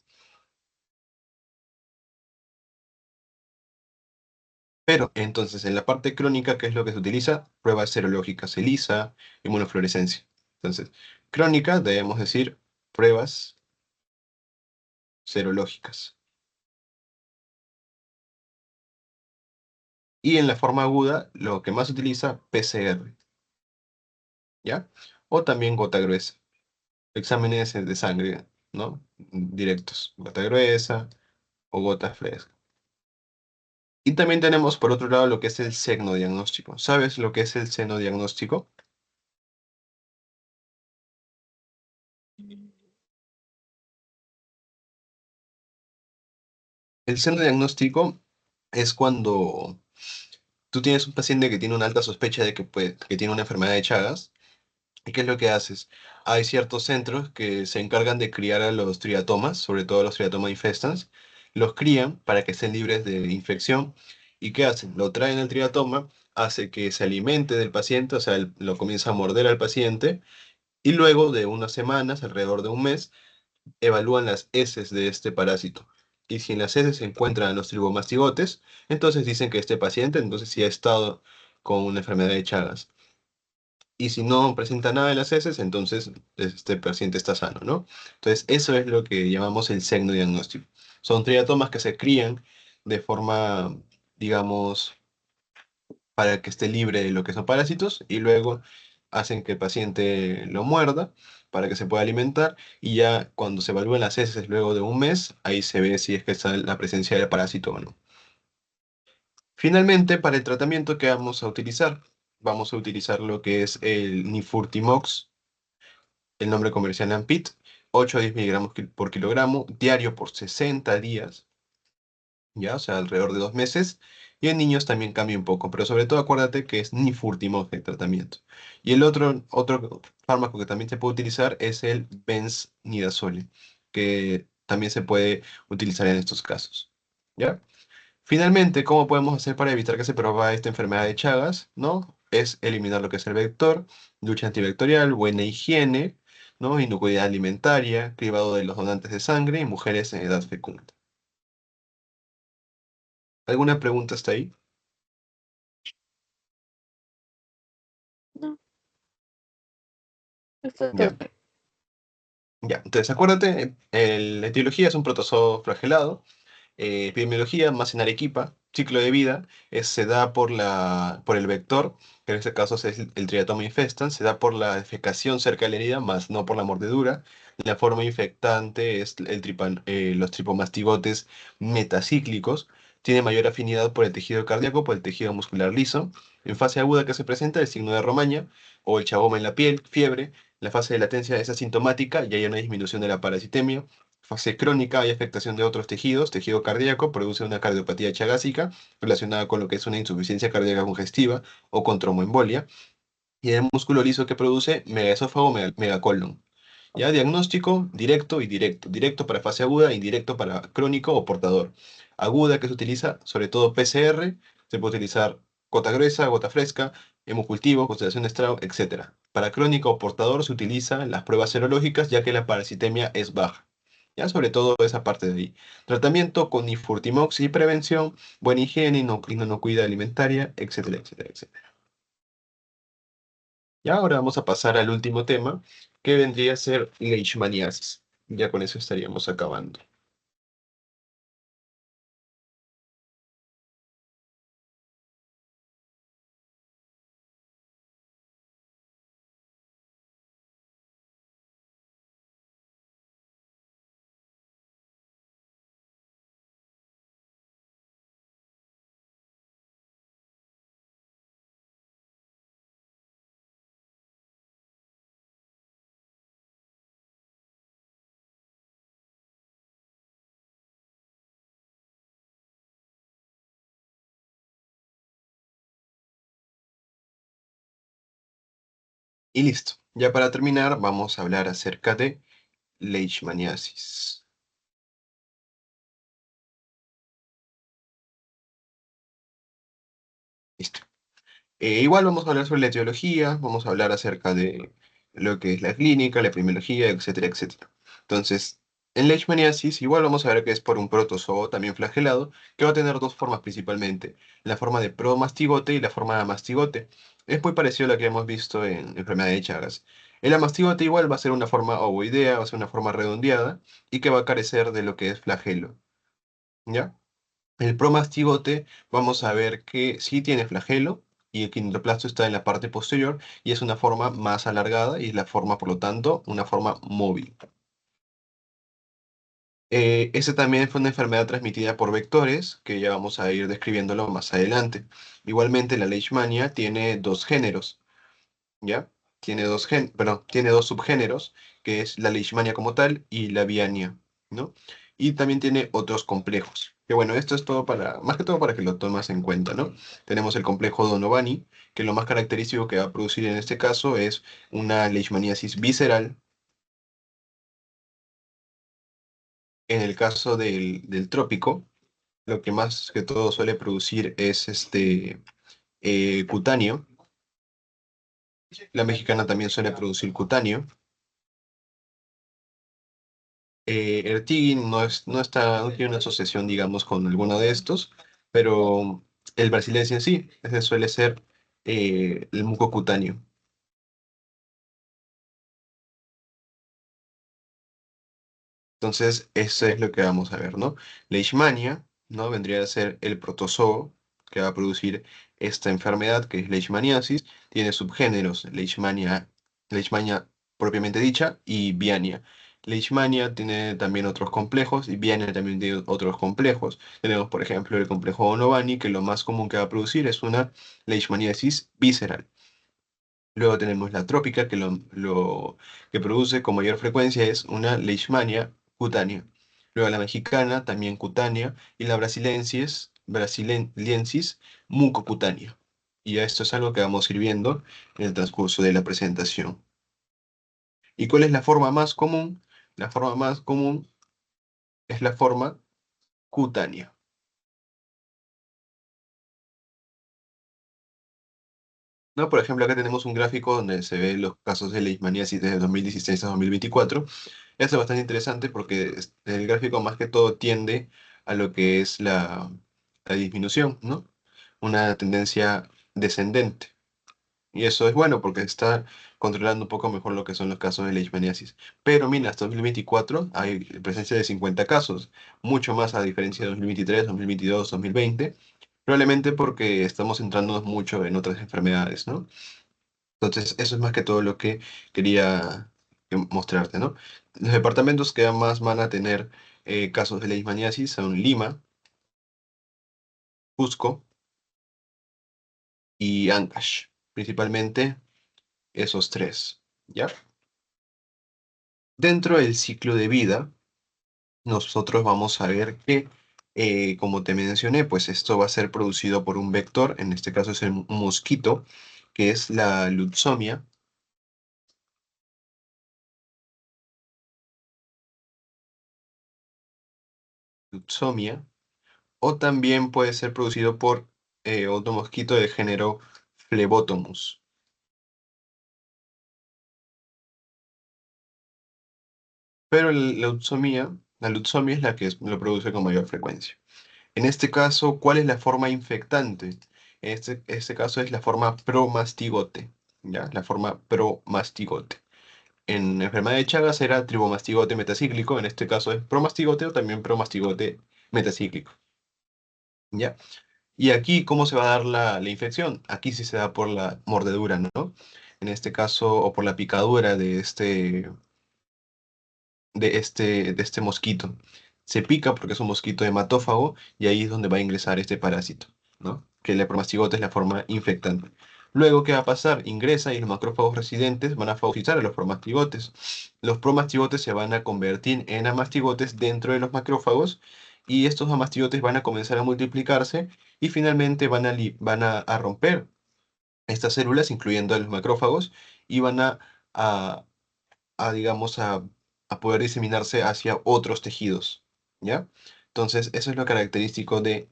Pero entonces, en la parte crónica, ¿qué es lo que se utiliza? Pruebas serológicas, ELISA, inmunofluorescencia. Entonces, crónica, debemos decir pruebas serológicas. Y en la forma aguda, lo que más se utiliza, PCR, ¿ya? O también gota gruesa. Exámenes de sangre, ¿no? Directos. Gota gruesa o gota fresca. Y también tenemos, por otro lado, lo que es el diagnóstico. ¿Sabes lo que es el diagnóstico? El diagnóstico es cuando Tú tienes un paciente que tiene una alta sospecha de que tiene una enfermedad de Chagas. ¿Y qué es lo que haces? Hay ciertos centros que se encargan de criar a los triatomas, sobre todo los triatoma infestans. Los crían para que estén libres de infección. ¿Y qué hacen? Lo traen al triatoma, hace que se alimente del paciente, o sea, lo comienza a morder al paciente. Y luego de unas semanas, alrededor de un mes, evalúan las heces de este parásito. Y si en las heces se encuentran los trigomastigotes, entonces dicen que este paciente entonces sí ha estado con una enfermedad de Chagas. Y si no presenta nada de las heces, entonces este paciente está sano, ¿no? Entonces, eso es lo que llamamos el diagnóstico. Son triatomas que se crían de forma, digamos, para que esté libre de lo que son parásitos y luego hacen que el paciente lo muerda para que se pueda alimentar y ya cuando se evalúen las heces luego de un mes, ahí se ve si es que está la presencia del parásito o no. Finalmente, para el tratamiento que vamos a utilizar, vamos a utilizar lo que es el Nifurtimox, el nombre comercial Ampit, 8 a 10 miligramos por kilogramo, diario por 60 días, ya, o sea, alrededor de 2 meses. Y en niños también cambia un poco, pero sobre todo acuérdate que es nifurtimox el tratamiento. Y el otro fármaco que también se puede utilizar es el benznidazole, que también se puede utilizar en estos casos. ¿Ya? Finalmente, ¿cómo podemos hacer para evitar que se propague esta enfermedad de Chagas? ¿No? Es eliminar lo que es el vector, lucha antivectorial, buena higiene, ¿no? Inocuidad alimentaria, cribado de los donantes de sangre y mujeres en edad fecunda. ¿Alguna pregunta hasta ahí? No, está todo. Ya. Ya, entonces acuérdate, la etiología es un protozoo flagelado. Epidemiología, más en Arequipa, ciclo de vida, se da por el vector, que en este caso es el Triatoma infestans, se da por la defecación cerca de la herida, más no por la mordedura. La forma infectante es los tripomastigotes metacíclicos. Tiene mayor afinidad por el tejido cardíaco, por el tejido muscular liso. En fase aguda que se presenta el signo de Romaña o el chaboma en la piel, fiebre. La fase de latencia es asintomática y hay una disminución de la parasitemia. Fase crónica, hay afectación de otros tejidos, tejido cardíaco, produce una cardiopatía chagásica relacionada con lo que es una insuficiencia cardíaca congestiva o con tromboembolia, y el músculo liso que produce megaesófago, megacolon. Ya, diagnóstico directo y directo. Directo para fase aguda, indirecto para crónico o portador. Aguda que se utiliza sobre todo PCR, se puede utilizar gota gruesa, gota fresca, hemocultivo, constelación de Straub, etc. Para crónico o portador se utilizan las pruebas serológicas ya que la parasitemia es baja. Ya, sobre todo esa parte de ahí. Tratamiento con nifurtimox y prevención, buena higiene, inocuidad alimentaria, etcétera, etcétera, etcétera. Y ahora vamos a pasar al último tema, que vendría a ser leishmaniasis. Ya con eso estaríamos acabando. Y listo. Ya para terminar, vamos a hablar acerca de leishmaniasis. Listo. Igual vamos a hablar sobre la etiología, vamos a hablar acerca de lo que es la clínica, la epidemiología, etcétera, etcétera. Entonces, en leishmaniasis igual vamos a ver que es por un protozoo también flagelado, que va a tener dos formas principalmente, la forma de promastigote y la forma de amastigote. Es muy parecido a la que hemos visto en enfermedad de Chagas. El amastigote igual va a ser una forma ovoidea, va a ser una forma redondeada y que va a carecer de lo que es flagelo. ¿Ya? El promastigote, vamos a ver que sí tiene flagelo y el quintoplasto está en la parte posterior y es una forma más alargada y es la forma, por lo tanto, una forma móvil. Esta también fue una enfermedad transmitida por vectores, que ya vamos a ir describiéndolo más adelante. Igualmente, la Leishmania tiene dos géneros, ¿ya? Tiene dos subgéneros, que es la Leishmania como tal y la Viania, ¿no? Y también tiene otros complejos. Que bueno, esto es todo para, más que todo para que lo tomes en cuenta, ¿no? Tenemos el complejo Donovani, que lo más característico que va a producir en este caso es una leishmaniasis visceral. En el caso del trópico, lo que más que todo suele producir es cutáneo. La mexicana también suele producir cutáneo. Ertiguin no tiene una asociación, digamos, con alguno de estos, pero el brasilense en sí, ese suele ser el muco cutáneo. Entonces, eso es lo que vamos a ver, ¿no? Leishmania, ¿no? Vendría a ser el protozoo que va a producir esta enfermedad, que es leishmaniasis. Tiene subgéneros, Leishmania propiamente dicha y Viania. Leishmania tiene también otros complejos y Viania también tiene otros complejos. Tenemos, por ejemplo, el complejo Onovani, que lo más común que va a producir es una leishmaniasis visceral. Luego tenemos la trópica, que lo que produce con mayor frecuencia es una leishmania cutánea. Luego la mexicana, también cutánea, y la brasiliensis mucocutánea. Y esto es algo que vamos a ir viendo en el transcurso de la presentación. ¿Y cuál es la forma más común? La forma más común es la forma cutánea. ¿No? Por ejemplo, acá tenemos un gráfico donde se ven los casos de leishmaniasis desde 2016 a 2024. Esto es bastante interesante porque el gráfico más que todo tiende a lo que es la disminución, ¿no? Una tendencia descendente. Y eso es bueno porque está controlando un poco mejor lo que son los casos de leishmaniasis. Pero mira, hasta 2024 hay presencia de 50 casos, mucho más a diferencia de 2023, 2022, 2020, probablemente porque estamos centrándonos mucho en otras enfermedades, ¿no? Entonces, eso es más que todo lo que quería mostrarte, ¿no? Los departamentos que más van a tener casos de leishmaniasis son Lima, Cusco y Ancash, principalmente esos tres, ¿ya? Dentro del ciclo de vida, nosotros vamos a ver que, como te mencioné, pues esto va a ser producido por un vector, en este caso es el mosquito, que es la Lutzomia, o también puede ser producido por otro mosquito del género Phlebotomus. Pero la lutzomia es la que lo produce con mayor frecuencia. En este caso, ¿cuál es la forma infectante? Este caso es la forma promastigote, ¿ya? La forma promastigote. En enfermedad de Chagas era tribomastigote metacíclico, en este caso es promastigote o también promastigote metacíclico, ¿ya? Y aquí, ¿cómo se va a dar la infección? Aquí sí se da por la mordedura, ¿no? En este caso, o por la picadura de este mosquito. Se pica porque es un mosquito hematófago y ahí es donde va a ingresar este parásito, ¿no? Que el promastigote es la forma infectante. Luego, ¿qué va a pasar? Ingresa y los macrófagos residentes van a fagocitar a los promastigotes. Los promastigotes se van a convertir en amastigotes dentro de los macrófagos y estos amastigotes van a comenzar a multiplicarse y finalmente van a romper estas células, incluyendo a los macrófagos, y van digamos, a poder diseminarse hacia otros tejidos, ¿ya? Entonces, eso es lo característico de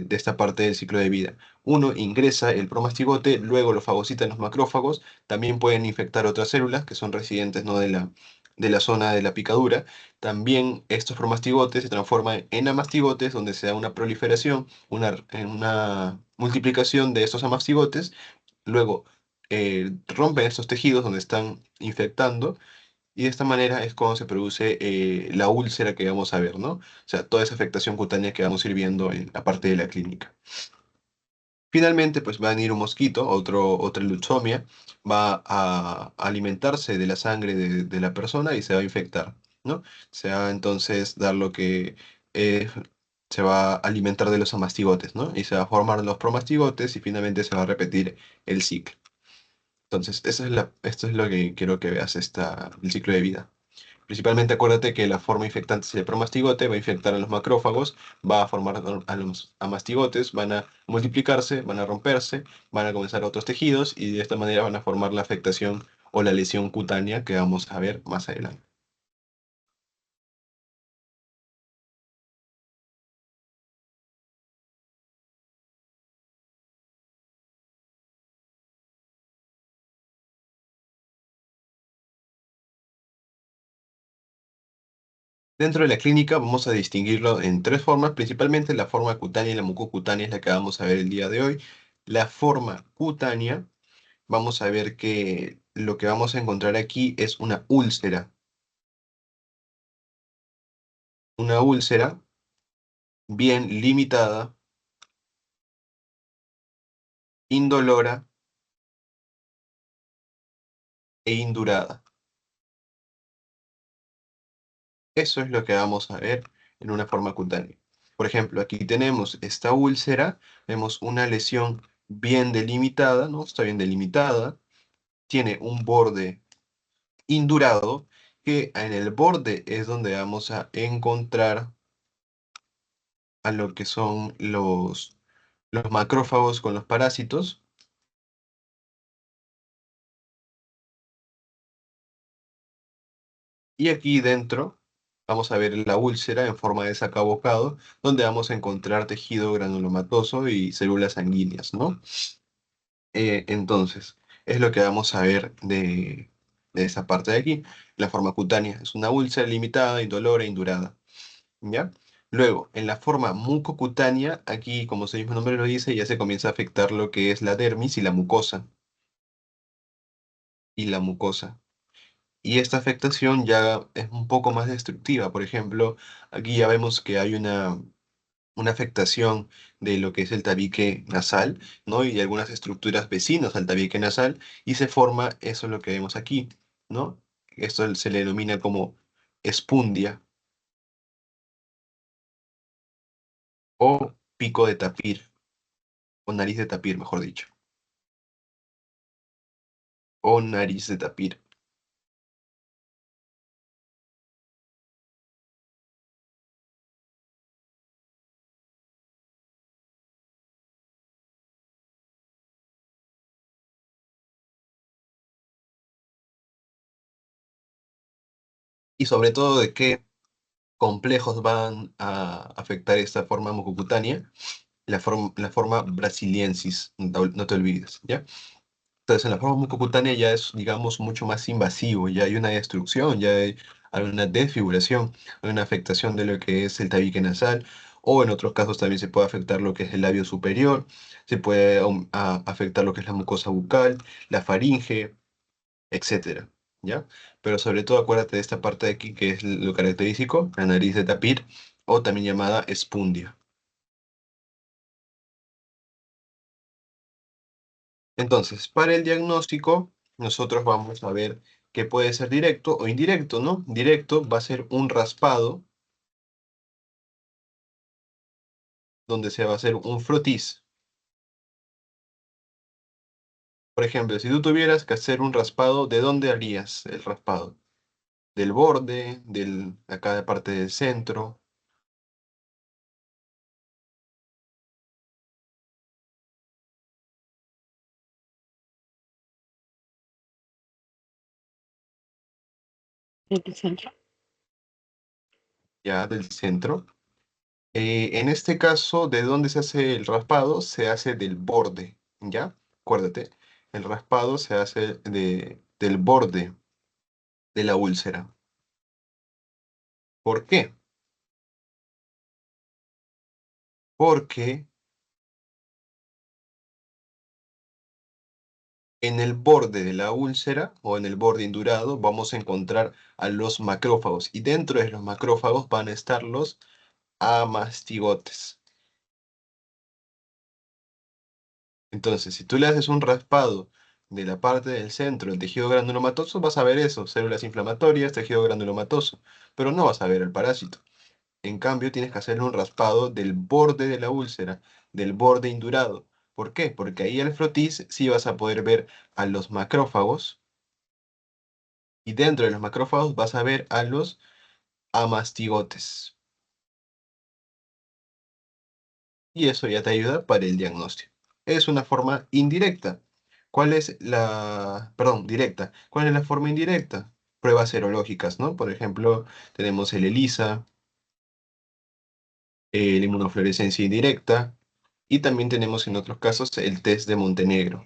esta parte del ciclo de vida. Uno ingresa el promastigote, luego lo fagocitan los macrófagos, también pueden infectar otras células que son residentes, ¿no? de la zona de la picadura. También estos promastigotes se transforman en amastigotes, donde se da una proliferación, una multiplicación de estos amastigotes. Luego rompen estos tejidos donde están infectando y de esta manera es como se produce la úlcera que vamos a ver, ¿no? O sea, toda esa afectación cutánea que vamos a ir viendo en la parte de la clínica. Finalmente, pues va a venir un mosquito, otra leucemia, va a alimentarse de la sangre de la persona y se va a infectar, ¿no? Se va entonces dar lo que eh, se va a alimentar de los amastigotes, ¿no? Y se va a formar los promastigotes y finalmente se va a repetir el ciclo. Entonces, esto es lo que quiero que veas el ciclo de vida. Principalmente acuérdate que la forma infectante es el promastigote, va a infectar a los macrófagos, va a formar a los amastigotes, van a multiplicarse, van a romperse, van a comenzar otros tejidos y de esta manera van a formar la afectación o la lesión cutánea que vamos a ver más adelante. Dentro de la clínica vamos a distinguirlo en tres formas, principalmente la forma cutánea y la mucocutánea es la que vamos a ver el día de hoy. La forma cutánea, vamos a ver que lo que vamos a encontrar aquí es una úlcera bien limitada, indolora e indurada. Eso es lo que vamos a ver en una forma cutánea. Por ejemplo, aquí tenemos esta úlcera, vemos una lesión bien delimitada, ¿no? Está bien delimitada, tiene un borde indurado, que en el borde es donde vamos a encontrar a lo que son los macrófagos con los parásitos. Y aquí dentro vamos a ver la úlcera en forma de sacabocado, donde vamos a encontrar tejido granulomatoso y células sanguíneas, ¿no? Entonces, es lo que vamos a ver de esa parte de aquí. La forma cutánea es una úlcera limitada, indolora e indurada, ¿ya? Luego, en la forma mucocutánea, aquí, como su mismo nombre lo dice, ya se comienza a afectar lo que es la dermis y la mucosa. Y la mucosa. Y esta afectación ya es un poco más destructiva. Por ejemplo, aquí ya vemos que hay una afectación de lo que es el tabique nasal, ¿no? Y de algunas estructuras vecinas al tabique nasal, y se forma eso es lo que vemos aquí, ¿no? Esto se le denomina como espundia o pico de tapir, o nariz de tapir, mejor dicho, o nariz de tapir. Y sobre todo de qué complejos van a afectar esta forma mucocutánea, la forma brasiliensis, no te olvides, ¿ya? Entonces, en la forma mucocutánea ya es, digamos, mucho más invasivo, ya hay una destrucción, ya hay una desfiguración, hay una afectación de lo que es el tabique nasal, o en otros casos también se puede afectar lo que es el labio superior, se puede afectar lo que es la mucosa bucal, la faringe, etcétera, ¿ya? Pero sobre todo acuérdate de esta parte de aquí que es lo característico, la nariz de tapir, o también llamada espundia. Entonces, para el diagnóstico, nosotros vamos a ver que puede ser directo o indirecto, ¿no? Directo va a ser un raspado donde se va a hacer un frotis. Por ejemplo, si tú tuvieras que hacer un raspado, ¿de dónde harías el raspado? ¿Del borde? Acá de parte del centro? En el centro. ¿Ya? Del centro. En este caso, ¿de dónde se hace el raspado? Se hace del borde, ¿ya? Acuérdate, el raspado se hace del borde de la úlcera. ¿Por qué? Porque en el borde de la úlcera o en el borde indurado vamos a encontrar a los macrófagos y dentro de los macrófagos van a estar los amastigotes. Entonces, si tú le haces un raspado de la parte del centro del tejido granulomatoso, vas a ver eso, células inflamatorias, tejido granulomatoso, pero no vas a ver el parásito. En cambio, tienes que hacerle un raspado del borde de la úlcera, del borde indurado. ¿Por qué? Porque ahí al frotis sí vas a poder ver a los macrófagos Y dentro de los macrófagos vas a ver a los amastigotes. Y eso ya te ayuda para el diagnóstico. Es una forma indirecta. ¿Cuál es la, perdón, directa? ¿Cuál es la forma indirecta? Pruebas serológicas, ¿no? Por ejemplo, tenemos el ELISA, la inmunofluorescencia indirecta, y también tenemos en otros casos el test de Montenegro.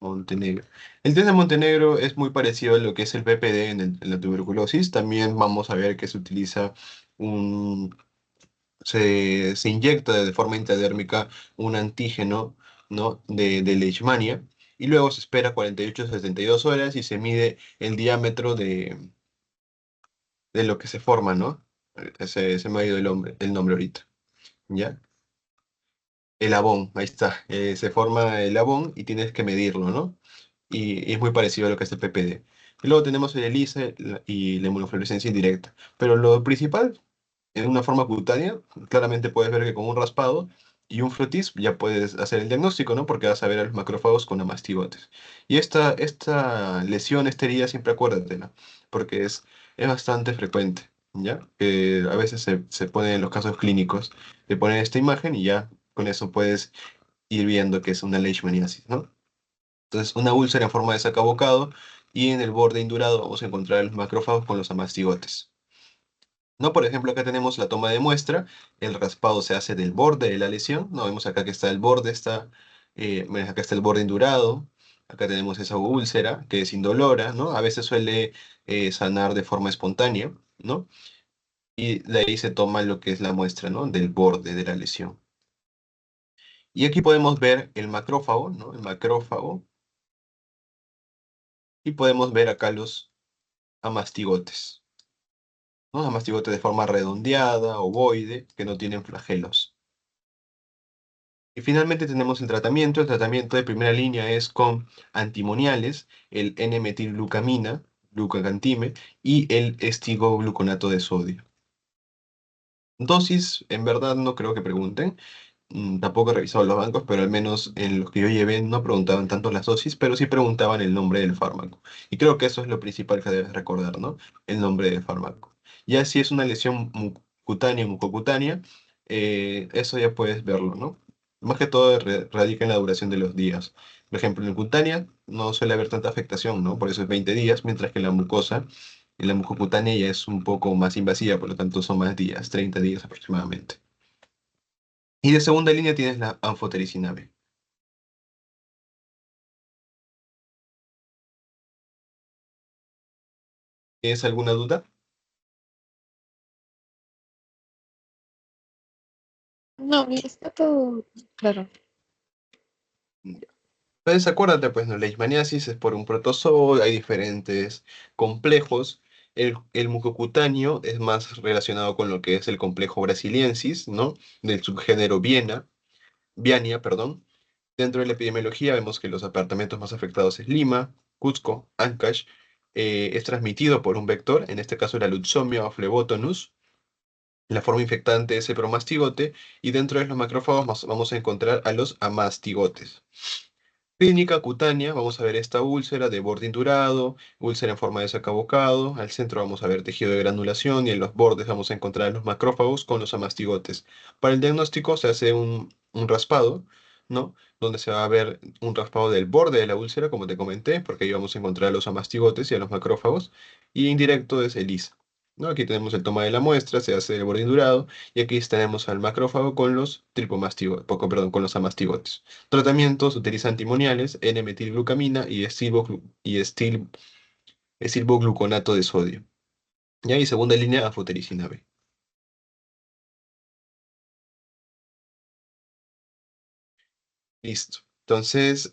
Montenegro. El test de Montenegro es muy parecido a lo que es el PPD en la tuberculosis. También vamos a ver que se utiliza un se inyecta de forma intradérmica un antígeno, ¿no? de Leishmania y luego se espera 48 a 72 horas y se mide el diámetro de lo que se forma, ¿no? Se me ha ido el nombre ahorita, ¿ya? El abón, ahí está. Se forma el abón y tienes que medirlo, ¿no? Y es muy parecido a lo que es el PPD. Y luego tenemos el ELISA y la inmunofluorescencia indirecta. Pero lo principal en una forma cutánea, claramente puedes ver que con un raspado y un frotis ya puedes hacer el diagnóstico, ¿no? Porque vas a ver a los macrófagos con amastigotes. Y esta lesión, esta herida, siempre acuérdatela, porque es bastante frecuente, ¿ya? Que a veces se pone en los casos clínicos, te ponen esta imagen y ya con eso puedes ir viendo que es una leishmaniasis, ¿no? Entonces, una úlcera en forma de saca bocado y en el borde indurado vamos a encontrar los macrófagos con los amastigotes. No, por ejemplo, acá tenemos la toma de muestra, el raspado se hace del borde de la lesión, no vemos acá que está el borde, bueno, acá está el borde indurado, acá tenemos esa úlcera que es indolora, ¿no? A veces suele sanar de forma espontánea, ¿no? Y de ahí se toma lo que es la muestra, ¿no? Del borde de la lesión. Y aquí podemos ver el macrófago, ¿no? El macrófago, y podemos ver acá los amastigotes, ¿no? Amastigotes de forma redondeada, ovoide, que no tienen flagelos. Y finalmente tenemos el tratamiento. El tratamiento de primera línea es con antimoniales, el N-metilglucamina, glucagantime, y el estigogluconato de sodio. Dosis, en verdad no creo que pregunten. Tampoco he revisado los bancos, pero al menos en los que yo llevé no preguntaban tanto las dosis, pero sí preguntaban el nombre del fármaco. Y creo que eso es lo principal que debes recordar, ¿no? El nombre del fármaco. Ya si es una lesión cutánea, mucocutánea, eso ya puedes verlo, ¿no? Más que todo radica en la duración de los días. Por ejemplo, en cutánea no suele haber tanta afectación, ¿no? Por eso es 20 días, mientras que en la mucosa, en la mucocutánea ya es un poco más invasiva, por lo tanto son más días, 30 días aproximadamente. Y de segunda línea tienes la anfotericina B. ¿Tienes alguna duda? No, está todo claro. Ya. Entonces acuérdate, pues, ¿no? La leishmaniasis es por un protozoo, hay diferentes complejos. El mucocutáneo es más relacionado con lo que es el complejo brasiliensis, ¿no? Del subgénero Viania, perdón. Dentro de la epidemiología vemos que los departamentos más afectados es Lima, Cusco, Ancash. Es transmitido por un vector, en este caso la Lutzomia o Phlebotonus. La forma infectante es el promastigote y dentro de los macrófagos vamos a encontrar a los amastigotes. Clínica cutánea, vamos a ver esta úlcera de borde indurado, úlcera en forma de sacabocado, al centro vamos a ver tejido de granulación y en los bordes vamos a encontrar los macrófagos con los amastigotes. Para el diagnóstico se hace un raspado, ¿no? Donde se va a ver un raspado del borde de la úlcera, como te comenté, porque ahí vamos a encontrar a los amastigotes y a los macrófagos, y indirecto es ELISA, ¿no? Aquí tenemos el toma de la muestra, se hace el borde indurado, y aquí tenemos al macrófago con los perdón, con los amastigotes. Tratamientos: utiliza antimoniales, N-metilglucamina y estilbogluconato de sodio. Ya, y segunda línea, anfotericina B. Listo. Entonces,